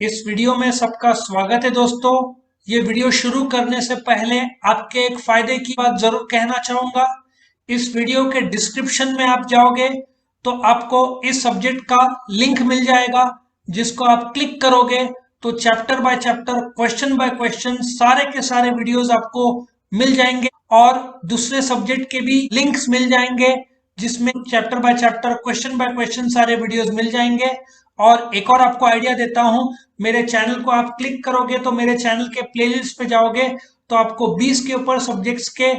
इस वीडियो में सबका स्वागत है दोस्तों। ये वीडियो शुरू करने से पहले आपके एक फायदे की बात जरूर कहना चाहूंगा। इस वीडियो के डिस्क्रिप्शन में आप जाओगे तो आपको इस सब्जेक्ट का लिंक मिल जाएगा, जिसको आप क्लिक करोगे तो chapter by chapter, question by question सारे के सारे वीडियोस आपको मिल जाएंगे और दूसरे सब्जेक्ट के भी लिंक्स मिल जाएंगे, जिसमें chapter by chapter, question by question सारे वीडियोस मिल जाएंगे। और एक और आपको आइडिया देता हूं, मेरे चैनल को आप क्लिक करोगे तो मेरे चैनल के प्लेलिस्ट पे जाओगे तो आपको 20 के ऊपर सब्जेक्ट्स के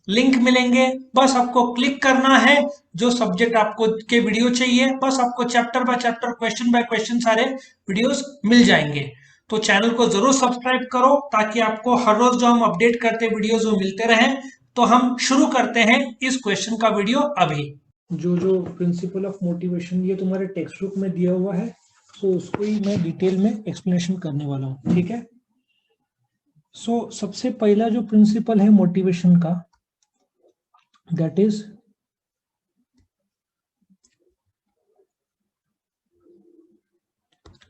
लिंक मिलेंगे। बस आपको क्लिक करना है, जो सब्जेक्ट आपको के वीडियो चाहिए, बस आपको chapter by chapter, question by question सारे वीडियोस मिल जाएंगे। तो चैनल को जरूर सब्सक्राइब करो ताकि आपको हर रोज जो हम अपडेट करते वीडियोस वो मिलते रहें। तो हम शुरू करते हैं इस क्वेश्चन का वीडियो अभी। जो जो प्रिंसिपल ऑफ मोटिवेशन ये तुम्हारे टेक्स्ट बुक में दिया हुआ है, तो उसको ही मैं डिटेल में एक्सप्लेनेशन करने वाला हूँ, ठीक है। सबसे पहला जो प्रिंसिपल है मोटिवेशन का, that is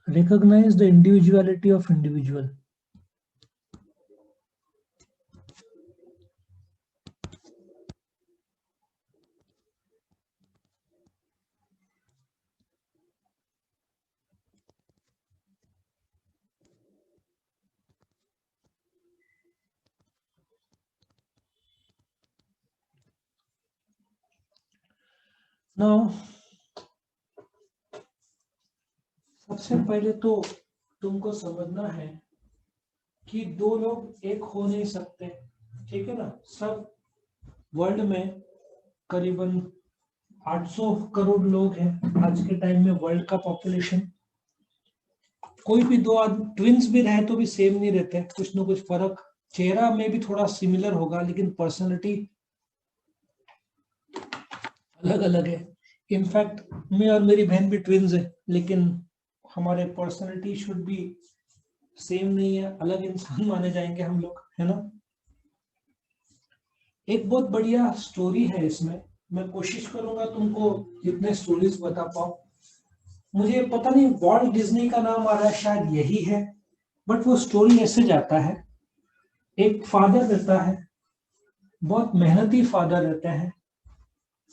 recognize the individuality of individual. Now, सबसे पहले तो तुमको समझना है कि दो लोग एक हो नहीं सकते, ठीक है ना। सब वर्ल्ड में करीबन 800 करोड़ लोग हैं आज के टाइम में, वर्ल्ड का पॉपुलेशन। कोई भी दो आदमी ट्विंस भी रहे तो भी सेम नहीं रहते, कुछ ना कुछ फर्क, चेहरा में भी थोड़ा सिमिलर होगा लेकिन पर्सनालिटी अलग अलग है। इनफैक्ट मैं और मेरी बहन भी ट्विंस है, लेकिन हमारे पर्सनालिटी शुड बी सेम नहीं है, अलग इंसान माने जाएंगे हम लोग, है ना। एक बहुत बढ़िया स्टोरी है इसमें, मैं कोशिश करूंगा तुमको जितने स्टोरीज बता पाऊं। मुझे पता नहीं वॉल्ट डिज्नी का नाम आ रहा है, शायद यही है, बट वो स्टोरी ऐसे जाता है। एक फादर रहता है, बहुत मेहनती फादर रहते हैं,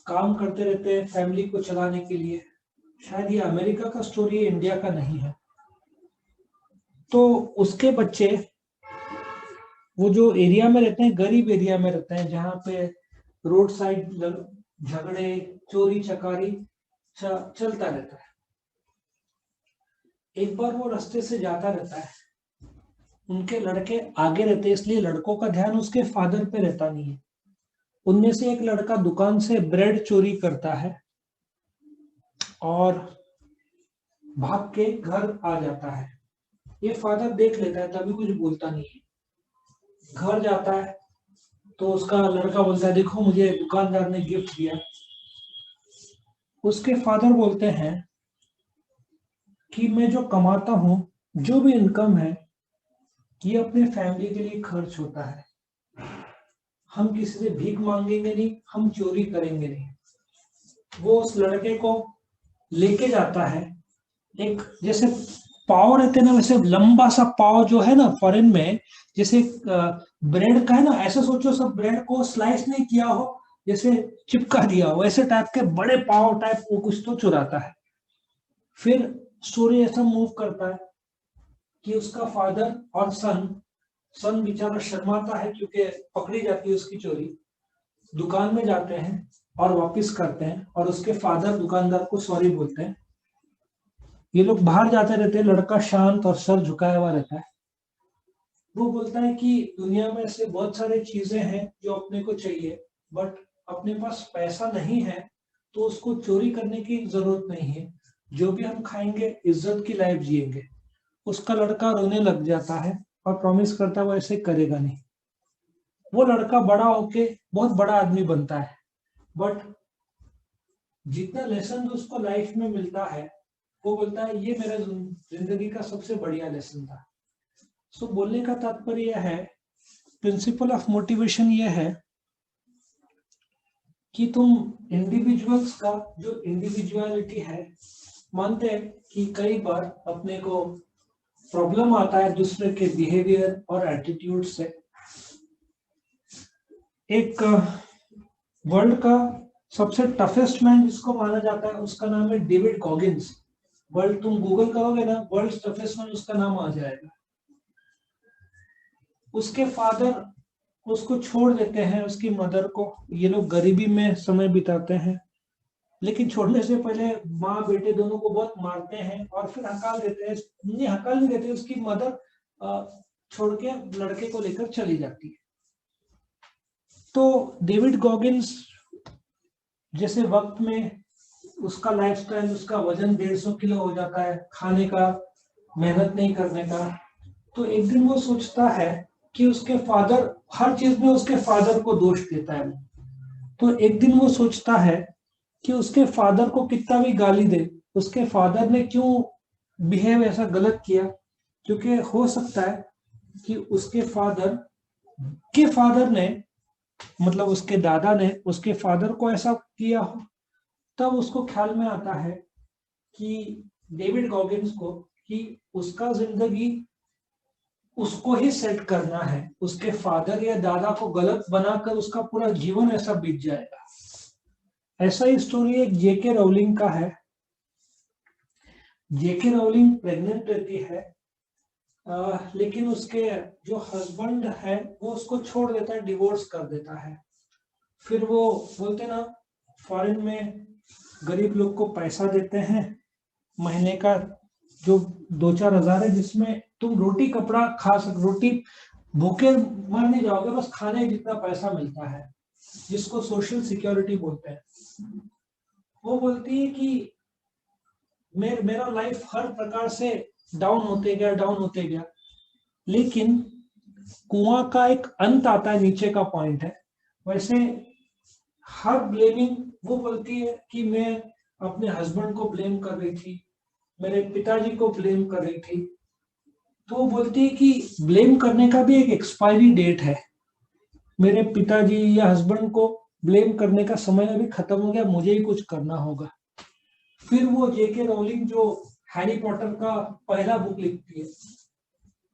काम करते रहते हैं फैमिली को चलाने के लिए। शायद ये अमेरिका का स्टोरी है, इंडिया का नहीं है। तो उसके बच्चे वो जो एरिया में रहते हैं, गरीब एरिया में रहते हैं, जहाँ पे रोड साइड झगड़े, चोरी चकारी चलता रहता है। एक बार वो रास्ते से जाता रहता है, उनके लड़के आगे रहते हैं, इसलिए लड़कों का ध्यान उसके फादर पे रहता नहीं है। उनमें से एक लड़का दुकान से ब्रेड चोरी करता है और भाग के घर आ जाता है। ये फादर देख लेता है, तभी कुछ बोलता नहीं है। घर जाता है तो उसका लड़का बोलता है, देखो मुझे दुकानदार ने गिफ्ट दिया। उसके फादर बोलते हैं कि मैं जो कमाता हूं, जो भी इनकम है, ये अपने फैमिली के लिए खर्च होता है। हम किसी से भीख मांगेंगे नहीं, हम चोरी करेंगे नहीं। वो उस लड़के को लेके जाता है, एक जैसे पाव रहते ना, वैसे लंबा सा पाव जो है ना फॉरेन में, जैसे ब्रेड का है ना, ऐसा सोचो, सब ब्रेड को स्लाइस नहीं किया हो, जैसे चिपका दिया हो, ऐसे टाइप के बड़े पाव टाइप वो कुछ तो चुराता है। फिर स्टोरी ऐसा मूव करता है कि उसका फादर और सन बेचारा शर्माता है क्योंकि पकड़ी जाती है उसकी चोरी। दुकान में जाते हैं और वापस करते हैं, और उसके फादर दुकानदार को सॉरी बोलते हैं। ये लोग बाहर जाते रहते हैं, लड़का शांत और सर झुकाया हुआ रहता है। वो बोलता है कि दुनिया में ऐसे बहुत सारे चीजें हैं जो अपने को चाहिए, बट अपने पास पैसा नहीं है, तो उसको चोरी करने की जरूरत नहीं है। जो भी हम खाएंगे, इज्जत की लाइफ जिएंगे। उसका लड़का रोने लग जाता है और प्रॉमिस करता है वो ऐसे करेगा नहीं। वो लड़का बड़ा होके बहुत बड़ा आदमी बनता है, बट जितना लेसन उसको लाइफ में मिलता है, वो बोलता है ये मेरा जिंदगी का सबसे बढ़िया लेसन था। बोलने का तात्पर्य यह है, प्रिंसिपल ऑफ मोटिवेशन यह है कि तुम इंडिविजुअल्स का जो इंडिविजुअलिटी है, मानते हैं कि कई बार अपने को प्रॉब्लम आता है दूसरे के बिहेवियर और एटीट्यूड से। एक वर्ल्ड का सबसे टफेस्ट मैन जिसको माना जाता है उसका नाम है डेविड गॉगिंस। वर्ल्ड तुम गूगल करोगे ना, वर्ल्ड टफेस्ट मैन, उसका नाम आ जाएगा। उसके फादर उसको छोड़ देते हैं, उसकी मदर को। ये लोग गरीबी में समय बिताते हैं, लेकिन छोड़ने से पहले माँ बेटे दोनों को बहुत मारते हैं और फिर हकाल देते हैं। नहीं, हकाल नहीं देते, उसकी मदर छोड़ के लड़के को लेकर चली जाती है। तो डेविड गॉगिंस जैसे वक्त में उसका लाइफस्टाइल, उसका वजन 150 किलो हो जाता है, खाने का, मेहनत नहीं करने का। तो एक दिन वो सोचता है कि उसके फादर, हर चीज में उसके फादर को दोष देता है वो। तो एक दिन वो सोचता है कि उसके फादर को कितना भी गाली दे, उसके फादर ने क्यों बिहेव ऐसा गलत किया, क्योंकि हो सकता है कि उसके फादर ने, मतलब उसके दादा ने उसके फादर को ऐसा किया हो। तब उसको ख्याल में आता है कि डेविड गॉगिंस को, कि उसका जिंदगी उसको ही सेट करना है, उसके फादर या दादा को गलत बनाकर उसका पूरा जीवन ऐसा बीत जाएगा। ऐसा ही स्टोरी एक जेके राउलिंग का है। जेके राउलिंग प्रेग्नेंट रहती है, लेकिन उसके जो हस्बैंड है वो उसको छोड़ देता है, डिवोर्स कर देता है। फिर वो बोलते ना, फॉरेन में गरीब लोग को पैसा देते हैं महीने का, जो 2-4 हज़ार है, जिसमें तुम रोटी कपड़ा खा सक, रोटी भूखे मर नहीं जाओगे, बस खाने जितना पैसा मिलता है, जिसको सोशल सिक्योरिटी बोलते हैं। वो बोलती है कि मेरा लाइफ हर प्रकार से डाउन होते गया, लेकिन कुआं का एक अंत आता है, नीचे का पॉइंट है। वैसे हर ब्लेमिंग, वो बोलती है कि मैं अपने हस्बैंड को ब्लेम कर रही थी, मेरे पिताजी को ब्लेम कर रही थी। तो वो बोलती है कि ब्लेम करने का भी एक एक्सपायरी डेट है। मेरे पिताजी या हस्बैंड को ब्लेम करने का समय अभी खत्म हो गया, मुझे ही कुछ करना होगा। फिर वो जेके रोलिंग जो हैरी पॉटर का पहला बुक लिखती है,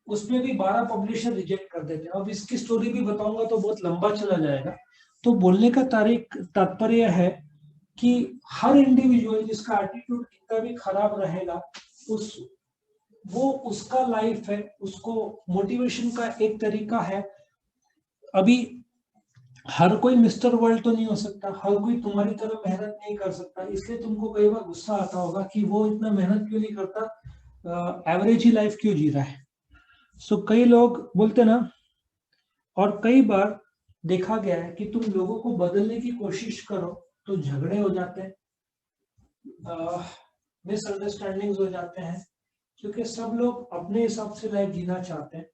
उसमें भी 12 पब्लिशर रिजेक्ट कर देते हैं। अब इसकी स्टोरी भी बताऊंगा तो बहुत लंबा चला जाएगा। तो बोलने का तात्पर्य है कि हर इंडिविजुअल जिसका एटीट्यूड कितना भी खराब रहेगा, वो उसका लाइफ है, उसको मोटिवेशन का एक तरीका है। अभी हर कोई मिस्टर वर्ल्ड तो नहीं हो सकता, हर कोई तुम्हारी तरह मेहनत नहीं कर सकता, इसलिए तुमको कई बार गुस्सा आता होगा कि वो इतना मेहनत क्यों नहीं करता, एवरेज ही लाइफ क्यों जी रहा है। सो कई लोग बोलते ना, और कई बार देखा गया है कि तुम लोगों को बदलने की कोशिश करो तो झगड़े हो जाते हैं, मिसअंडरस्टैंडिंग्स हो जाते हैं, क्योंकि सब लोग अपने हिसाब से लाइफ जीना चाहते हैं।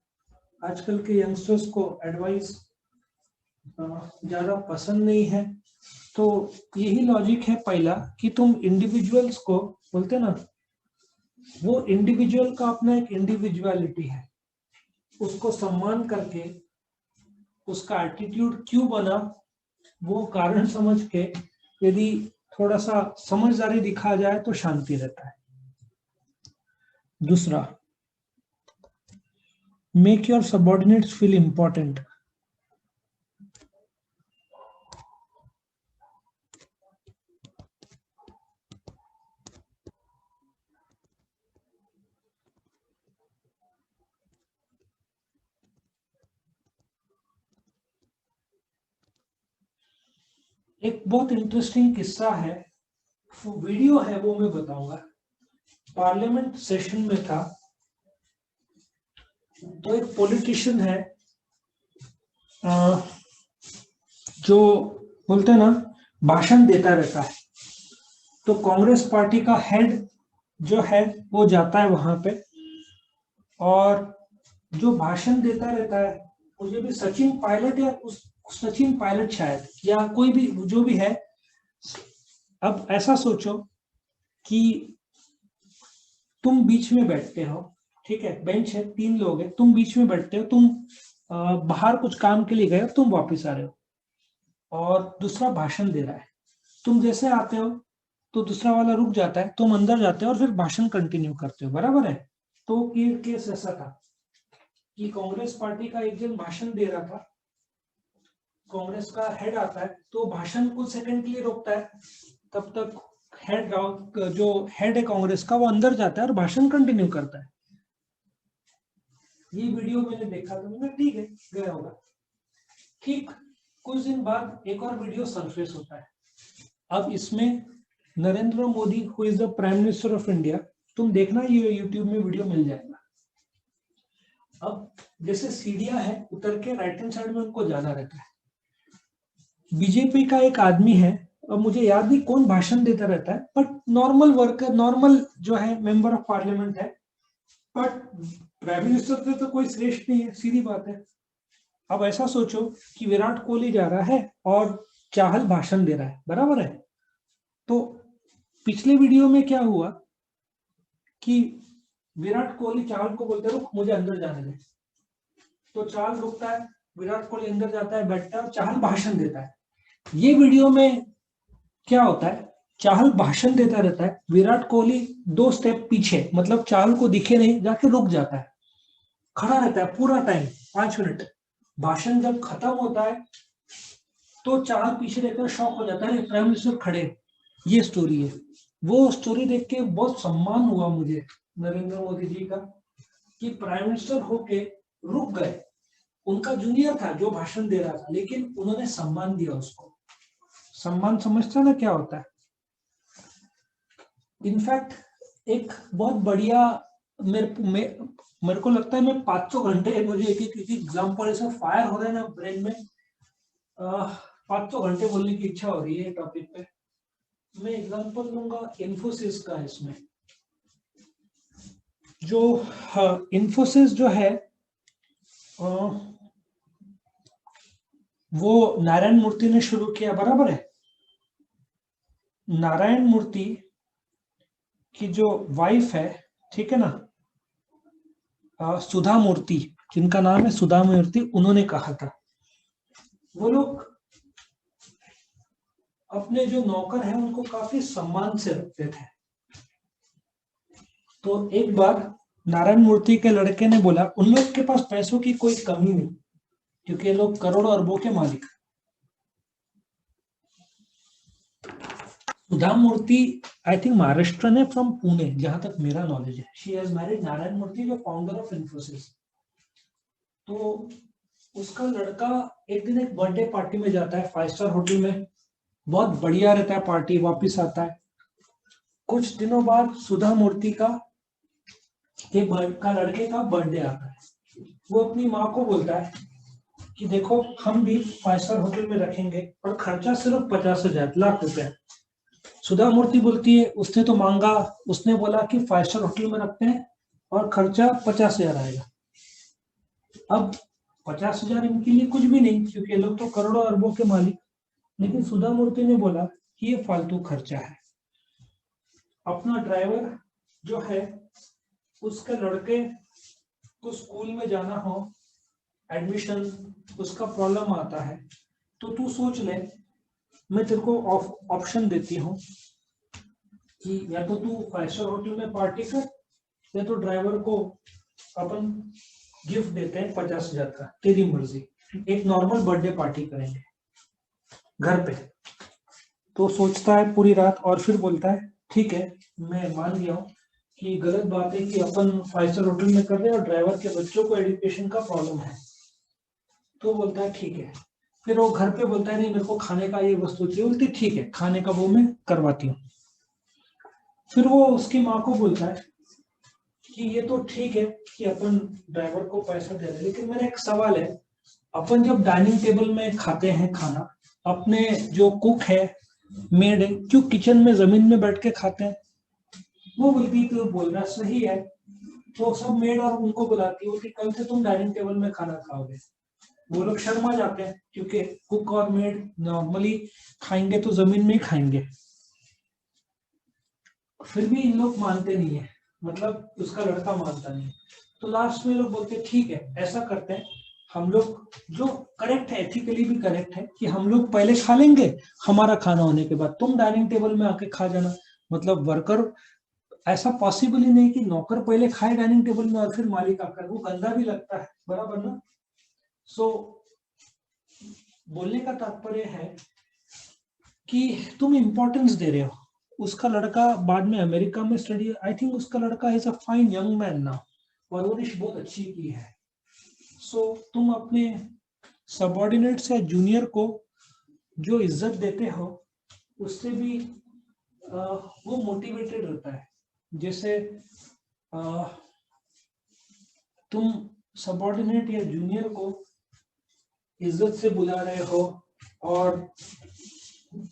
आजकल के यंगस्टर्स को एडवाइस ज्यादा पसंद नहीं है। तो यही लॉजिक है पहला, कि तुम इंडिविजुअल्स को, बोलते ना, वो इंडिविजुअल का अपना एक इंडिविजुअलिटी है, उसको सम्मान करके उसका एटीट्यूड क्यों बना, वो कारण समझ के यदि थोड़ा सा समझदारी दिखा जाए तो शांति रहता है। दूसरा, make your subordinates feel important. एक बहुत इंटरेस्टिंग किस्सा है, वीडियो है, वो मैं बताऊंगा। पार्लियामेंट सेशन में था, तो एक पॉलिटिशियन है, जो बोलते हैं ना, भाषण देता रहता है। तो कांग्रेस पार्टी का हेड जो है वो जाता है वहां पे, और जो भाषण देता रहता है, मुझे भी सचिन पायलट या सचिन पायलट शायद, या कोई भी जो भी है। अब ऐसा सोचो कि तुम बीच में बैठते हो, ठीक है, बेंच है, 3 लोग है, तुम बीच में बैठते हो, तुम बाहर कुछ काम के लिए गए, तुम वापस आ रहे हो, और दूसरा भाषण दे रहा है। तुम जैसे आते हो तो दूसरा वाला रुक जाता है, तुम अंदर जाते हो और फिर भाषण कंटिन्यू करते हो, बराबर है। तो ये केस ऐसा था कि कांग्रेस पार्टी का एक जन भाषण दे रहा था, कांग्रेस का हेड आता है तो भाषण कुछ सेकंड के लिए रोकता है, तब तक हेड जो हेड है कांग्रेस का वो अंदर जाता है और भाषण कंटिन्यू करता है। ये वीडियो मैंने देखा तो मैंने ठीक है गया होगा। ठीक कुछ दिन बाद एक और वीडियो सरफेस होता है। अब इसमें Narendra Modi who is the prime minister of India, तुम देखना ये यूट्यूब में वीडियो मिल जाएगा। अब जैसे सीढ़ियां है, उतर के राइट हैंड साइड में उनको जाना रहता है। बीजेपी का एक आदमी है, अब मुझे याद नहीं कौन भाषण देता रहता है, बट नॉर्मल वर्कर, नॉर्मल जो है मेंबर ऑफ पार्लियामेंट है, बट प्राइम मिनिस्टर से तो कोई श्रेष्ठ नहीं है, सीधी बात है। अब ऐसा सोचो कि विराट कोहली जा रहा है और चाहल भाषण दे रहा है, बराबर है। तो पिछले वीडियो में क्या हुआ कि विराट कोहली चाहल को बोलते रुक मुझे अंदर जाने दे, तो चाहल रुकता है, विराट कोहली अंदर जाता है, बैठता है और चाहल भाषण देता है। ये वीडियो में क्या होता है, चाहल भाषण देता रहता है, विराट कोहली 2 स्टेप पीछे, मतलब चाहल को दिखे नहीं, जाके रुक जाता है, खड़ा रहता है पूरा टाइम 5 मिनट। भाषण जब खत्म होता है तो चाहल पीछे देखकर शॉक हो जाता है, प्राइम मिनिस्टर खड़े। ये स्टोरी है। वो स्टोरी देख के बहुत सम्मान हुआ मुझे नरेंद्र मोदी जी का कि प्राइम मिनिस्टर होके रुक गए। उनका जूनियर था जो भाषण दे रहा था, लेकिन उन्होंने सम्मान दिया उसको। सम्मान समझता ना क्या होता है। इनफैक्ट एक बहुत बढ़िया मेरे को लगता है मैं 500 घंटे, मुझे एक एग्जाम्पल ऐसा फायर हो रहा है ना ब्रेन में, 500 घंटे बोलने की इच्छा हो रही है टॉपिक पे। मैं एग्जांपल लूंगा इन्फोसिस का। इसमें जो इन्फोसिस जो है वो नारायण मूर्ति ने शुरू किया, बराबर है। नारायण मूर्ति की जो वाइफ है, ठीक है ना, सुधा मूर्ति, जिनका नाम है सुधा मूर्ति, उन्होंने कहा था वो लोग अपने जो नौकर हैं उनको काफी सम्मान से रखते थे। तो एक बार नारायण मूर्ति के लड़के ने बोला उन लोग के पास पैसों की कोई कमी नहीं, क्योंकि ये लोग करोड़ों अरबों के मालिक। सुधा मूर्ति आई थिंक महाराष्ट्र ने, फ्रॉम पुणे, जहां तक मेरा नॉलेज है। शी हैज मैरिड नारायण मूर्ति, जो फाउंडर ऑफ इन्फोसिस। तो उसका लड़का एक दिन एक बर्थडे पार्टी में जाता है 5 स्टार होटल में, बहुत बढ़िया रहता है पार्टी, वापिस आता है। कुछ दिनों बाद सुधा मूर्ति का लड़के का बर्थडे आता है। वो अपनी माँ को बोलता है कि देखो हम भी 5 स्टार होटल में रखेंगे और खर्चा सिर्फ 50,000 लाख रुपए। सुधा मूर्ति बोलती है उसने तो मांगा, उसने बोला कि 5 स्टार होटल में रखते हैं और खर्चा 50,000 आएगा। अब 50,000 इनके लिए कुछ भी नहीं, क्योंकि ये लोग तो करोड़ों अरबों के मालिक। लेकिन सुधा मूर्ति ने बोला कि ये फालतू खर्चा है। अपना ड्राइवर जो है, उसके लड़के को स्कूल में जाना हो, एडमिशन, उसका प्रॉब्लम आता है, तो तू सोच ले, मैं तेरे को ऑप्शन देती हूँ कि या तो तू 5 स्टार होटल में पार्टी कर, या तो ड्राइवर को अपन गिफ्ट देते हैं 50,000 का, तेरी मर्जी। एक नॉर्मल बर्थडे पार्टी करेंगे घर पे। तो सोचता है पूरी रात और फिर बोलता है ठीक है, मैं मान गया हूँ कि गलत बात है कि अपन 5 स्टार होटल में कर रहे हैं और ड्राइवर के बच्चों को एजुकेशन का प्रॉब्लम है। तो बोलता है ठीक है। फिर वो घर पे बोलता है नहीं मेरे को खाने का ये वस्तु चाहिए, बोलती ठीक है खाने का वो मैं करवाती हूँ। फिर वो उसकी माँ को बोलता है कि ये तो ठीक है कि अपन ड्राइवर को पैसा दे रहे हैं, लेकिन मेरा एक सवाल है, अपन जब डाइनिंग टेबल में खाते हैं खाना, अपने जो कुक है, मेड है, क्यों किचन में जमीन में बैठ के खाते हैं? वो बोलती तो बोल रहा सही है। तो सब मेड और उनको बुलाती है कि कल से तुम डाइनिंग टेबल में खाना खाओगे। वो लोग शर्मा जाते हैं, क्योंकि कुक और मेड नॉर्मली खाएंगे तो जमीन में ही खाएंगे। फिर भी इन लोग मानते नहीं है, मतलब उसका लड़का मानता नहीं। तो लास्ट में लोग बोलते ठीक है ऐसा करते हैं, हम लोग जो करेक्ट है, एथिकली भी करेक्ट है, कि हम लोग पहले खा लेंगे, हमारा खाना होने के बाद तुम डाइनिंग टेबल में आके खा जाना। मतलब वर्कर ऐसा पॉसिबल ही नहीं कि नौकर पहले खाए डाइनिंग टेबल में और फिर मालिक आकर, वो गंदा भी लगता है, बराबर ना। सो बोलने का तात्पर्य है कि तुम इंपॉर्टेंस दे रहे हो। उसका लड़का बाद में अमेरिका में स्टडी, आई थिंक उसका लड़का is a fine young man now, परवरिश बहुत अच्छी की है। सो तुम अपने सबऑर्डिनेट्स या जूनियर को जो इज्जत देते हो उससे भी वो मोटिवेटेड रहता है। जैसे तुम सबऑर्डिनेट या जूनियर को इज्जत से बुला रहे हो और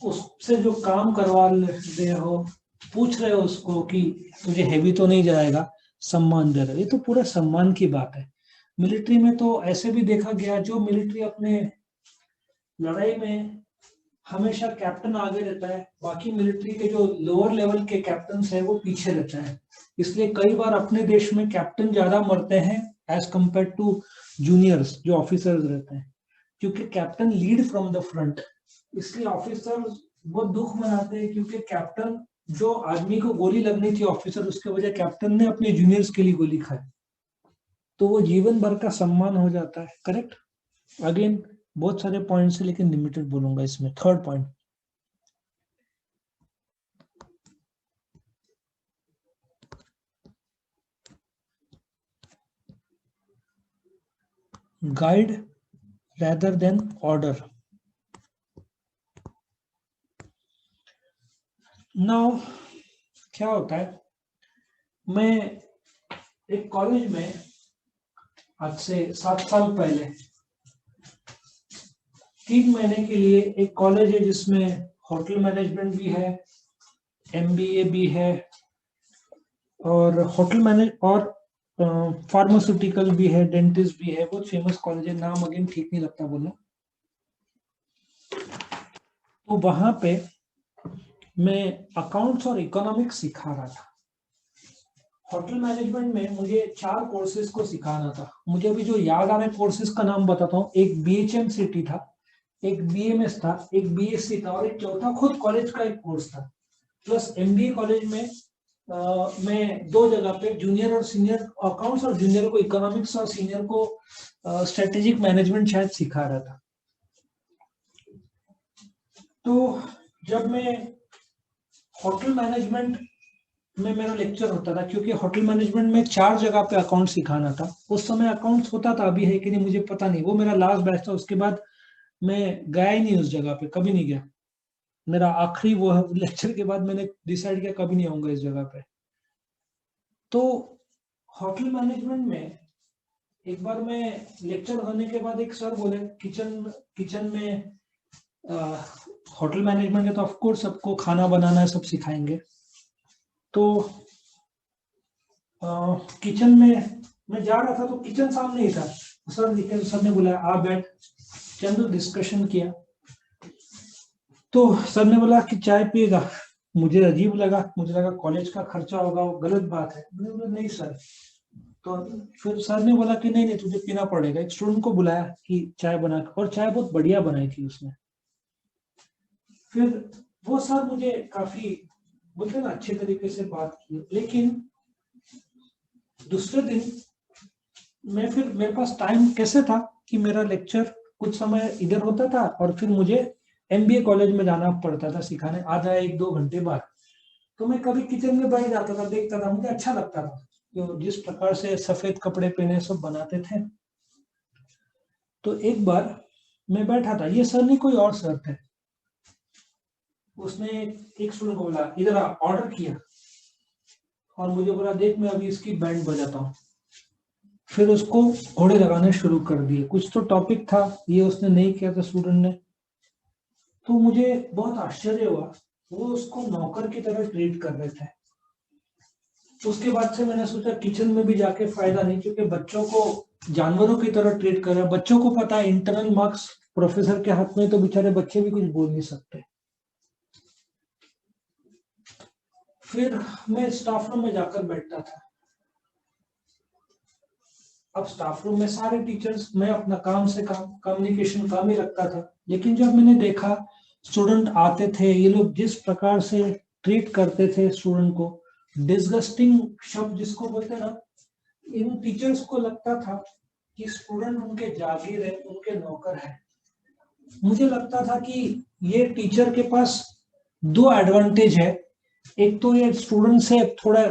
उससे जो काम करवा रहे हो, पूछ रहे हो उसको कि तुझे हैवी तो नहीं जाएगा, सम्मान दे रहे हो, ये तो पूरा सम्मान की बात है। मिलिट्री में तो ऐसे भी देखा गया, जो मिलिट्री अपने लड़ाई में हमेशा कैप्टन आगे रहता है, बाकी मिलिट्री के जो लोअर लेवल के कैप्टन है वो पीछे रहता है। इसलिए कई बार अपने देश में कैप्टन ज्यादा मरते हैं एज कंपेयर टू जूनियर्स जो ऑफिसर्स रहते हैं, क्योंकि captain lead from the front. इसलिए ऑफिसर बहुत दुख मनाते हैं, क्योंकि कैप्टन जो आदमी को गोली लगनी थी ऑफिसर, उसके वजह कैप्टन ने अपने जूनियर्स के लिए गोली खाई, तो वो जीवन भर का सम्मान हो जाता है। करेक्ट। अगेन बहुत सारे पॉइंट्स है लेकिन लिमिटेड बोलूंगा इसमें। Third point, guide rather than order. Now क्या होता है, मैं एक कॉलेज में आज से 7 साल पहले 3 महीने के लिए, एक कॉलेज है जिसमें होटल मैनेजमेंट भी है, एमबीए भी है, और होटल मैनेज और फार्मास्यूटिकल भी है, डेंटिस्ट भी है, बहुत फेमस कॉलेज है, नाम अगेन ठीक नहीं लगता बोलना। तो वहां पे मैं अकाउंट्स और इकोनॉमिक्स सिखा रहा था। होटल मैनेजमेंट में मुझे 4 कोर्सेज को सिखाना था। मुझे अभी जो याद आ रहे कोर्सेज का नाम बताता हूँ। एक BHMCT था, एक BMS था, एक BSc था, और एक चौथा खुद कॉलेज का एक कोर्स था। प्लस MBA कॉलेज में मैं 2 जगह पे जूनियर और सीनियर अकाउंट्स, और जूनियर को इकोनॉमिक्स और सीनियर को स्ट्रेटेजिक मैनेजमेंट शायद सिखा रहा था। तो जब मैं होटल मैनेजमेंट में मेरा लेक्चर होता था, क्योंकि होटल मैनेजमेंट में 4 जगह पे अकाउंट सिखाना था। उस समय अकाउंट्स होता था, अभी है कि नहीं मुझे पता नहीं, वो मेरा लास्ट बैच था। उसके बाद मैं गया ही नहीं उस जगह पे, कभी नहीं गया। मेरा आखिरी वो लेक्चर के बाद मैंने डिसाइड किया कभी नहीं आऊंगा इस जगह पे। तो होटल मैनेजमेंट में एक बार मैं लेक्चर होने के बाद, एक सर बोले किचन में होटल मैनेजमेंट है तो ऑफ कोर्स सबको खाना बनाना है, सब सिखाएंगे। तो किचन में मैं जा रहा था तो किचन सामने ही था। सर ने बुलाया, आ बैठ। चंद डिस्कशन किया तो सर ने बोला कि चाय पिएगा। मुझे अजीब लगा, मुझे लगा कॉलेज का खर्चा होगा, वो गलत बात है। मैंने बोला नहीं सर। तो फिर सर ने बोला कि नहीं नहीं तुझे पीना पड़ेगा। एक स्टूडेंट को बुलाया कि चाय बना, और चाय बहुत बढ़िया बनाई थी उसने। फिर वो सर मुझे काफी बोलते ना अच्छे तरीके से बात की, लेकिन दूसरे दिन मैं फिर, मेरे पास टाइम कैसे था कि मेरा लेक्चर कुछ समय इधर होता था और फिर मुझे MBA कॉलेज में जाना पड़ता था सिखाने, आधा 1-2 घंटे बाद। तो मैं कभी किचन में बैठ जाता था, देखता था, मुझे अच्छा लगता था जो जिस प्रकार से सफेद कपड़े पहने सब बनाते थे। तो एक बार मैं बैठा था, ये सर नहीं कोई और सर थे। उसने एक स्टूडेंट को बोला इधर आ, ऑर्डर किया, और मुझे बोला देख मैं अभी इसकी बैंड बजाता हूँ। फिर उसको घोड़े लगाने शुरू कर दिए। कुछ तो टॉपिक था, ये उसने नहीं किया था स्टूडेंट ने। तो मुझे बहुत आश्चर्य हुआ, वो उसको नौकर की तरह ट्रीट कर रहे थे। उसके बाद से मैंने सोचा किचन में भी जाके फायदा नहीं, क्योंकि बच्चों को जानवरों की तरह ट्रीट कर रहे हैं। बच्चों को पता है इंटरनल मार्क्स प्रोफेसर के हाथ में, तो बेचारे बच्चे भी कुछ बोल नहीं सकते। फिर मैं स्टाफ रूम में जाकर बैठता था। अब स्टाफ रूम में सारे टीचर्स, मैं अपना काम से काम, कम्युनिकेशन काम ही रखता था। लेकिन जब मैंने देखा स्टूडेंट आते थे, ये लोग जिस प्रकार से ट्रीट करते थे स्टूडेंट को, डिसगस्टिंग शब्द जिसको बोलते हैं ना, इन टीचर्स को लगता था कि स्टूडेंट उनके जागीर है, उनके नौकर है। मुझे लगता था कि ये टीचर के पास दो एडवांटेज है। एक तो ये स्टूडेंट से थोड़ा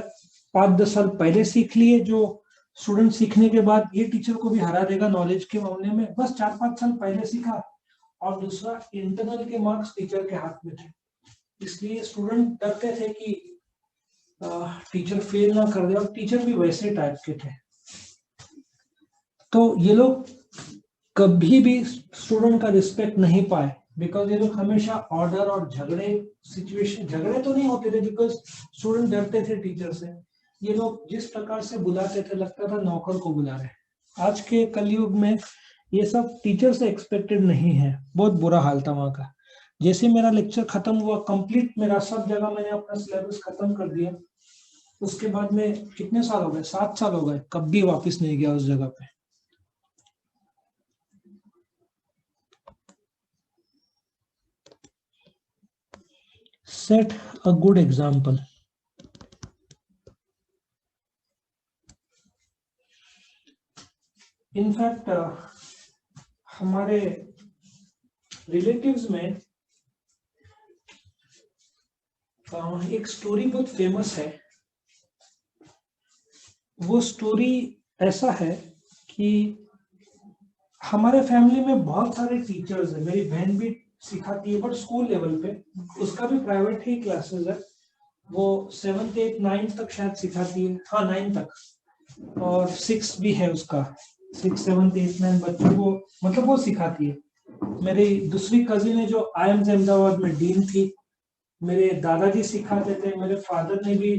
5-10 साल पहले सीख लिए, जो स्टूडेंट सीखने के बाद ये टीचर को भी हरा देगा नॉलेज के मामले में, बस 4-5 साल पहले सीखा। और दूसरा, इंटरनल के मार्क्स टीचर के हाथ में थे, इसलिए स्टूडेंट डरते थे कि टीचर फेल ना कर दे, और टीचर भी वैसे टाइप के थे। तो ये लोग कभी भी स्टूडेंट का रिस्पेक्ट नहीं पाए, बिकॉज ये लोग हमेशा ऑर्डर और झगड़े सिचुएशन, झगड़े तो नहीं होते थे बिकॉज स्टूडेंट डरते थे टीचर से। ये लोग जिस प्रकार से बुलाते थे लगता था नौकर को बुला रहे। आज के कलयुग में ये सब टीचर से एक्सपेक्टेड नहीं है। बहुत बुरा हाल था वहां का। जैसे मेरा लेक्चर खत्म हुआ, कंप्लीट मेरा सब जगह मैंने अपना सिलेबस खत्म कर दिया, उसके बाद में कितने साल हो गए, 7 साल हो गए, कभी वापस नहीं गया उस जगह पे। Set a good example. In fact हमारे रिलेटिव्स में एक स्टोरी बहुत फेमस है। वो स्टोरी ऐसा है कि हमारे फैमिली में बहुत सारे टीचर्स हैं। मेरी बहन भी सिखाती है, बट स्कूल लेवल पे, उसका भी प्राइवेट ही क्लासेस है। वो 7th 8th 9th तक शायद सिखाती है, हाँ 9th तक, और 6 भी है उसका, 6 7 8 9 बच्चों को मतलब वो सिखाती है। मेरी दूसरी कजिन है जो IIMS अहमदाबाद में डीन थी। मेरे दादाजी सिखाते थे, मेरे फादर ने भी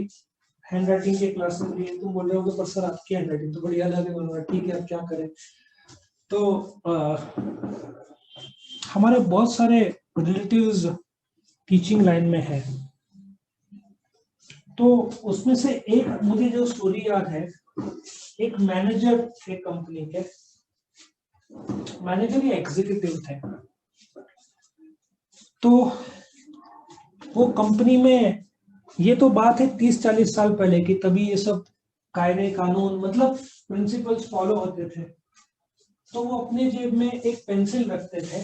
हैंड राइटिंग के क्लासेस लिए। तुम बोल रहे हो पर सर आपकी हैंड राइटिंग तो बढ़िया लगे, बोलूंगा ठीक है अब क्या करें। तो हमारे बहुत सारे रिलेटिव्स टीचिंग लाइन में है। तो उसमें से एक मुझे जो स्टोरी याद है, एक मैनेजर थे कंपनी के, मैनेजर या एग्जीक्यूटिव थे। तो वो कंपनी में, ये तो बात है 30-40 साल पहले की, तभी ये सब कायदे कानून मतलब प्रिंसिपल्स फॉलो होते थे। तो वो अपने जेब में एक पेंसिल रखते थे।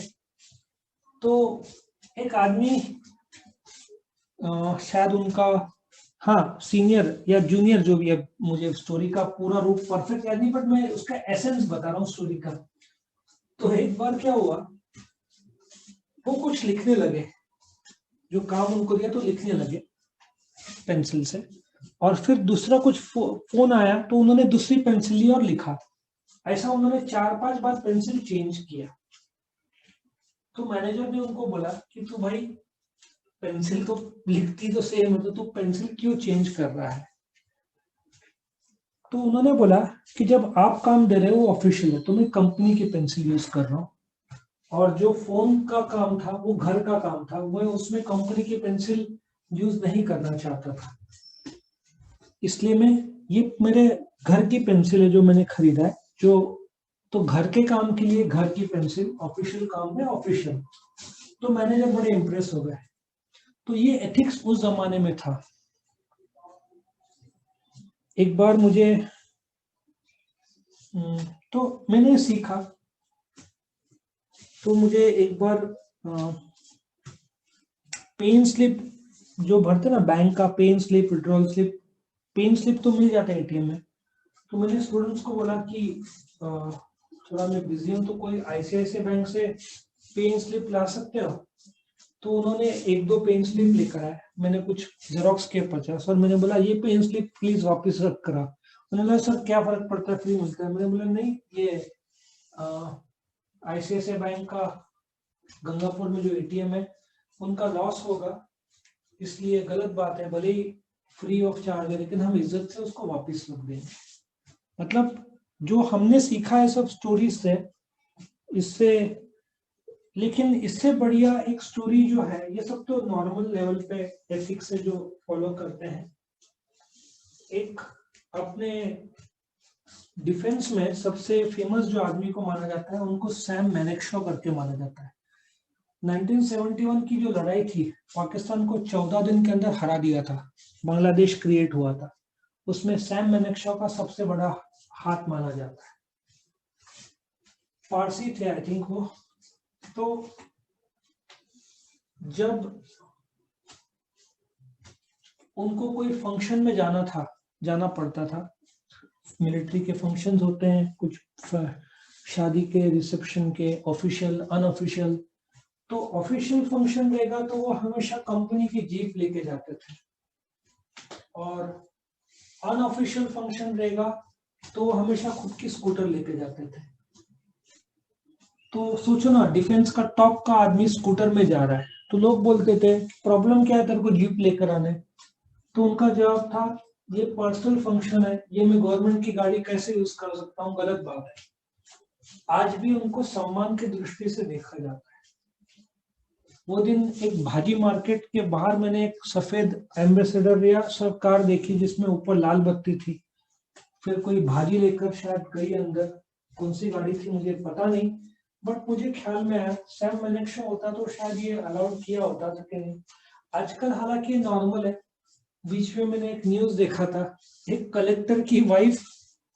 तो एक आदमी, शायद उनका, हाँ सीनियर या जूनियर जो भी है, मुझे स्टोरी का पूरा रूप परफेक्ट याद नहीं, बट मैं उसका एसेंस बता रहा हूँ स्टोरी का। तो एक बार क्या हुआ, वो कुछ लिखने लगे, जो काम उनको दिया तो लिखने लगे पेंसिल से, और फिर दूसरा कुछ फोन आया तो उन्होंने दूसरी पेंसिल ली और लिखा। ऐसा उन्होंने 4-5 बार पेंसिल चेंज किया। तो मैनेजर ने उनको बोला कि तू भाई पेंसिल तो लिखती तो सेम है, तो तू पेंसिल क्यों चेंज कर रहा है। तो उन्होंने बोला कि जब आप काम दे रहे हो वो ऑफिशियल है, तो मैं कंपनी की पेंसिल यूज कर रहा हूँ, और जो फोन का काम था वो घर का काम था, मैं उसमें कंपनी की पेंसिल यूज नहीं करना चाहता था, इसलिए मैं, ये मेरे घर की पेंसिल है जो मैंने खरीदा है, जो तो घर के काम के लिए घर की पेंसिल, ऑफिशियल काम है ऑफिशियल। तो मैनेजर बड़े इंप्रेस हो गए। तो ये एथिक्स उस जमाने में था। एक बार मुझे तो मैंने सीखा, तो मुझे एक बार पेन स्लिप जो भरते ना बैंक का, pen slip, withdrawal slip, pen slip तो मिल जाता है ATM में। तो मैंने स्टूडेंट्स को बोला कि थोड़ा मैं बिजी हूँ, तो कोई ICICI बैंक से पेन स्लिप ला सकते हो। तो उन्होंने 1-2 पेन स्लिप लेकर आए, मैंने कुछ जेरोक्स किए 50, और मैंने बोला ये पेन स्लिप प्लीज वापस रख करा। उन्होंने बोला सर क्या फर्क पड़ता है, फ्री मिलता है। मैंने बोला नहीं, ये ICICI बैंक का गंगापुर में जो ATM है उनका लॉस होगा, इसलिए गलत बात है, भले ही फ्री ऑफ चार्ज है, लेकिन हम इज्जत से उसको वापस रख देंगे। मतलब जो हमने सीखा है सब स्टोरीज से, इससे, लेकिन इससे बढ़िया एक स्टोरी जो है, ये सब तो नॉर्मल लेवल पे एथिक्स से जो फॉलो करते हैं। एक अपने डिफेंस में सबसे फेमस जो आदमी को माना जाता है, उनको सैम मैनेक्शॉ करके माना जाता है। 1971 की जो लड़ाई थी, पाकिस्तान को 14 दिन के अंदर हरा दिया था, बांग्लादेश क्रिएट हुआ था। उसमें सैम मैनेक्शॉ का सबसे बड़ा हाथ माना जाता है। पारसी थे आई थिंक वो। तो जब उनको कोई फंक्शन में जाना पड़ता था, मिलिट्री के फंक्शंस होते हैं कुछ, शादी के, रिसेप्शन के, ऑफिशियल, अनऑफिशियल। तो ऑफिशियल फंक्शन रहेगा तो वो हमेशा कंपनी की जीप लेके जाते थे, और अनऑफिशियल फंक्शन रहेगा तो वो हमेशा खुद की स्कूटर लेके जाते थे। तो सोचो ना, डिफेंस का टॉप का आदमी स्कूटर में जा रहा है, तो लोग बोलते थे प्रॉब्लम क्या है तेरे को जीप लेकर आने। तो उनका जवाब था ये पर्सनल फंक्शन है, ये मैं गवर्नमेंट की गाड़ी कैसे यूज कर सकता हूँ, गलत बात है। आज भी उनको सम्मान की दृष्टि से देखा जाता है। वो दिन एक भाजी मार्केट के बाहर मैंने एक सफेद एम्बेसडर या सब कार देखी जिसमें ऊपर लाल बत्ती थी। फिर कोई भाजी लेकर शायद गई अंदर, कौन सी गाड़ी थी मुझे पता नहीं, बट मुझे ख्याल में आया सैम मैनेक्शॉ होता तो शायद ये अलाउड किया होता था कि नहीं। आजकल हालांकि नॉर्मल है। बीच में मैंने एक न्यूज देखा था, एक कलेक्टर की वाइफ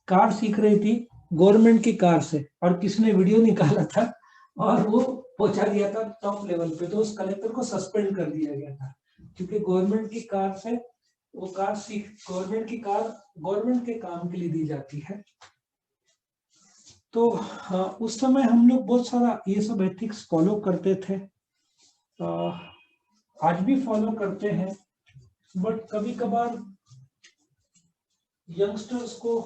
कार सीख रही थी गवर्नमेंट की कार से, और किसी ने वीडियो निकाला था और वो पहुंचा दिया था टॉप लेवल पे, तो उस कलेक्टर को सस्पेंड कर दिया गया था, क्योंकि गवर्नमेंट की कार से वो कार सीख, गवर्नमेंट की कार गवर्नमेंट के काम के लिए दी जाती है। तो हाँ, उस समय हम लोग बहुत सारा ये सब एथिक्स फॉलो करते थे, आज भी फॉलो करते हैं, बट कभी कभार यंगस्टर्स को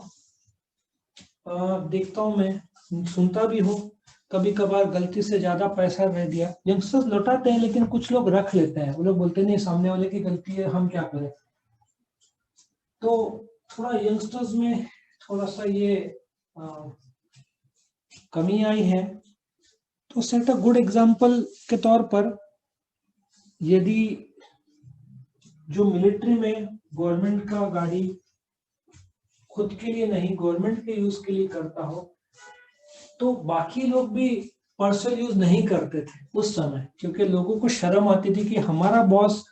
देखता हूँ मैं, सुनता भी हूँ, कभी कभार गलती से ज्यादा पैसा दे दिया, यंगस्टर्स लौटाते हैं लेकिन कुछ लोग रख लेते हैं, वो लोग बोलते नहीं सामने वाले की गलती है, हम क्या करें। तो थोड़ा यंगस्टर्स में थोड़ा सा ये कमी आई है। तो सेट अ गुड एग्जांपल के तौर पर, यदि जो मिलिट्री में गवर्नमेंट का गाड़ी खुद के लिए नहीं गवर्नमेंट के यूज के लिए करता हो, तो बाकी लोग भी पर्सनल यूज नहीं करते थे उस समय, क्योंकि लोगों को शर्म आती थी कि हमारा बॉस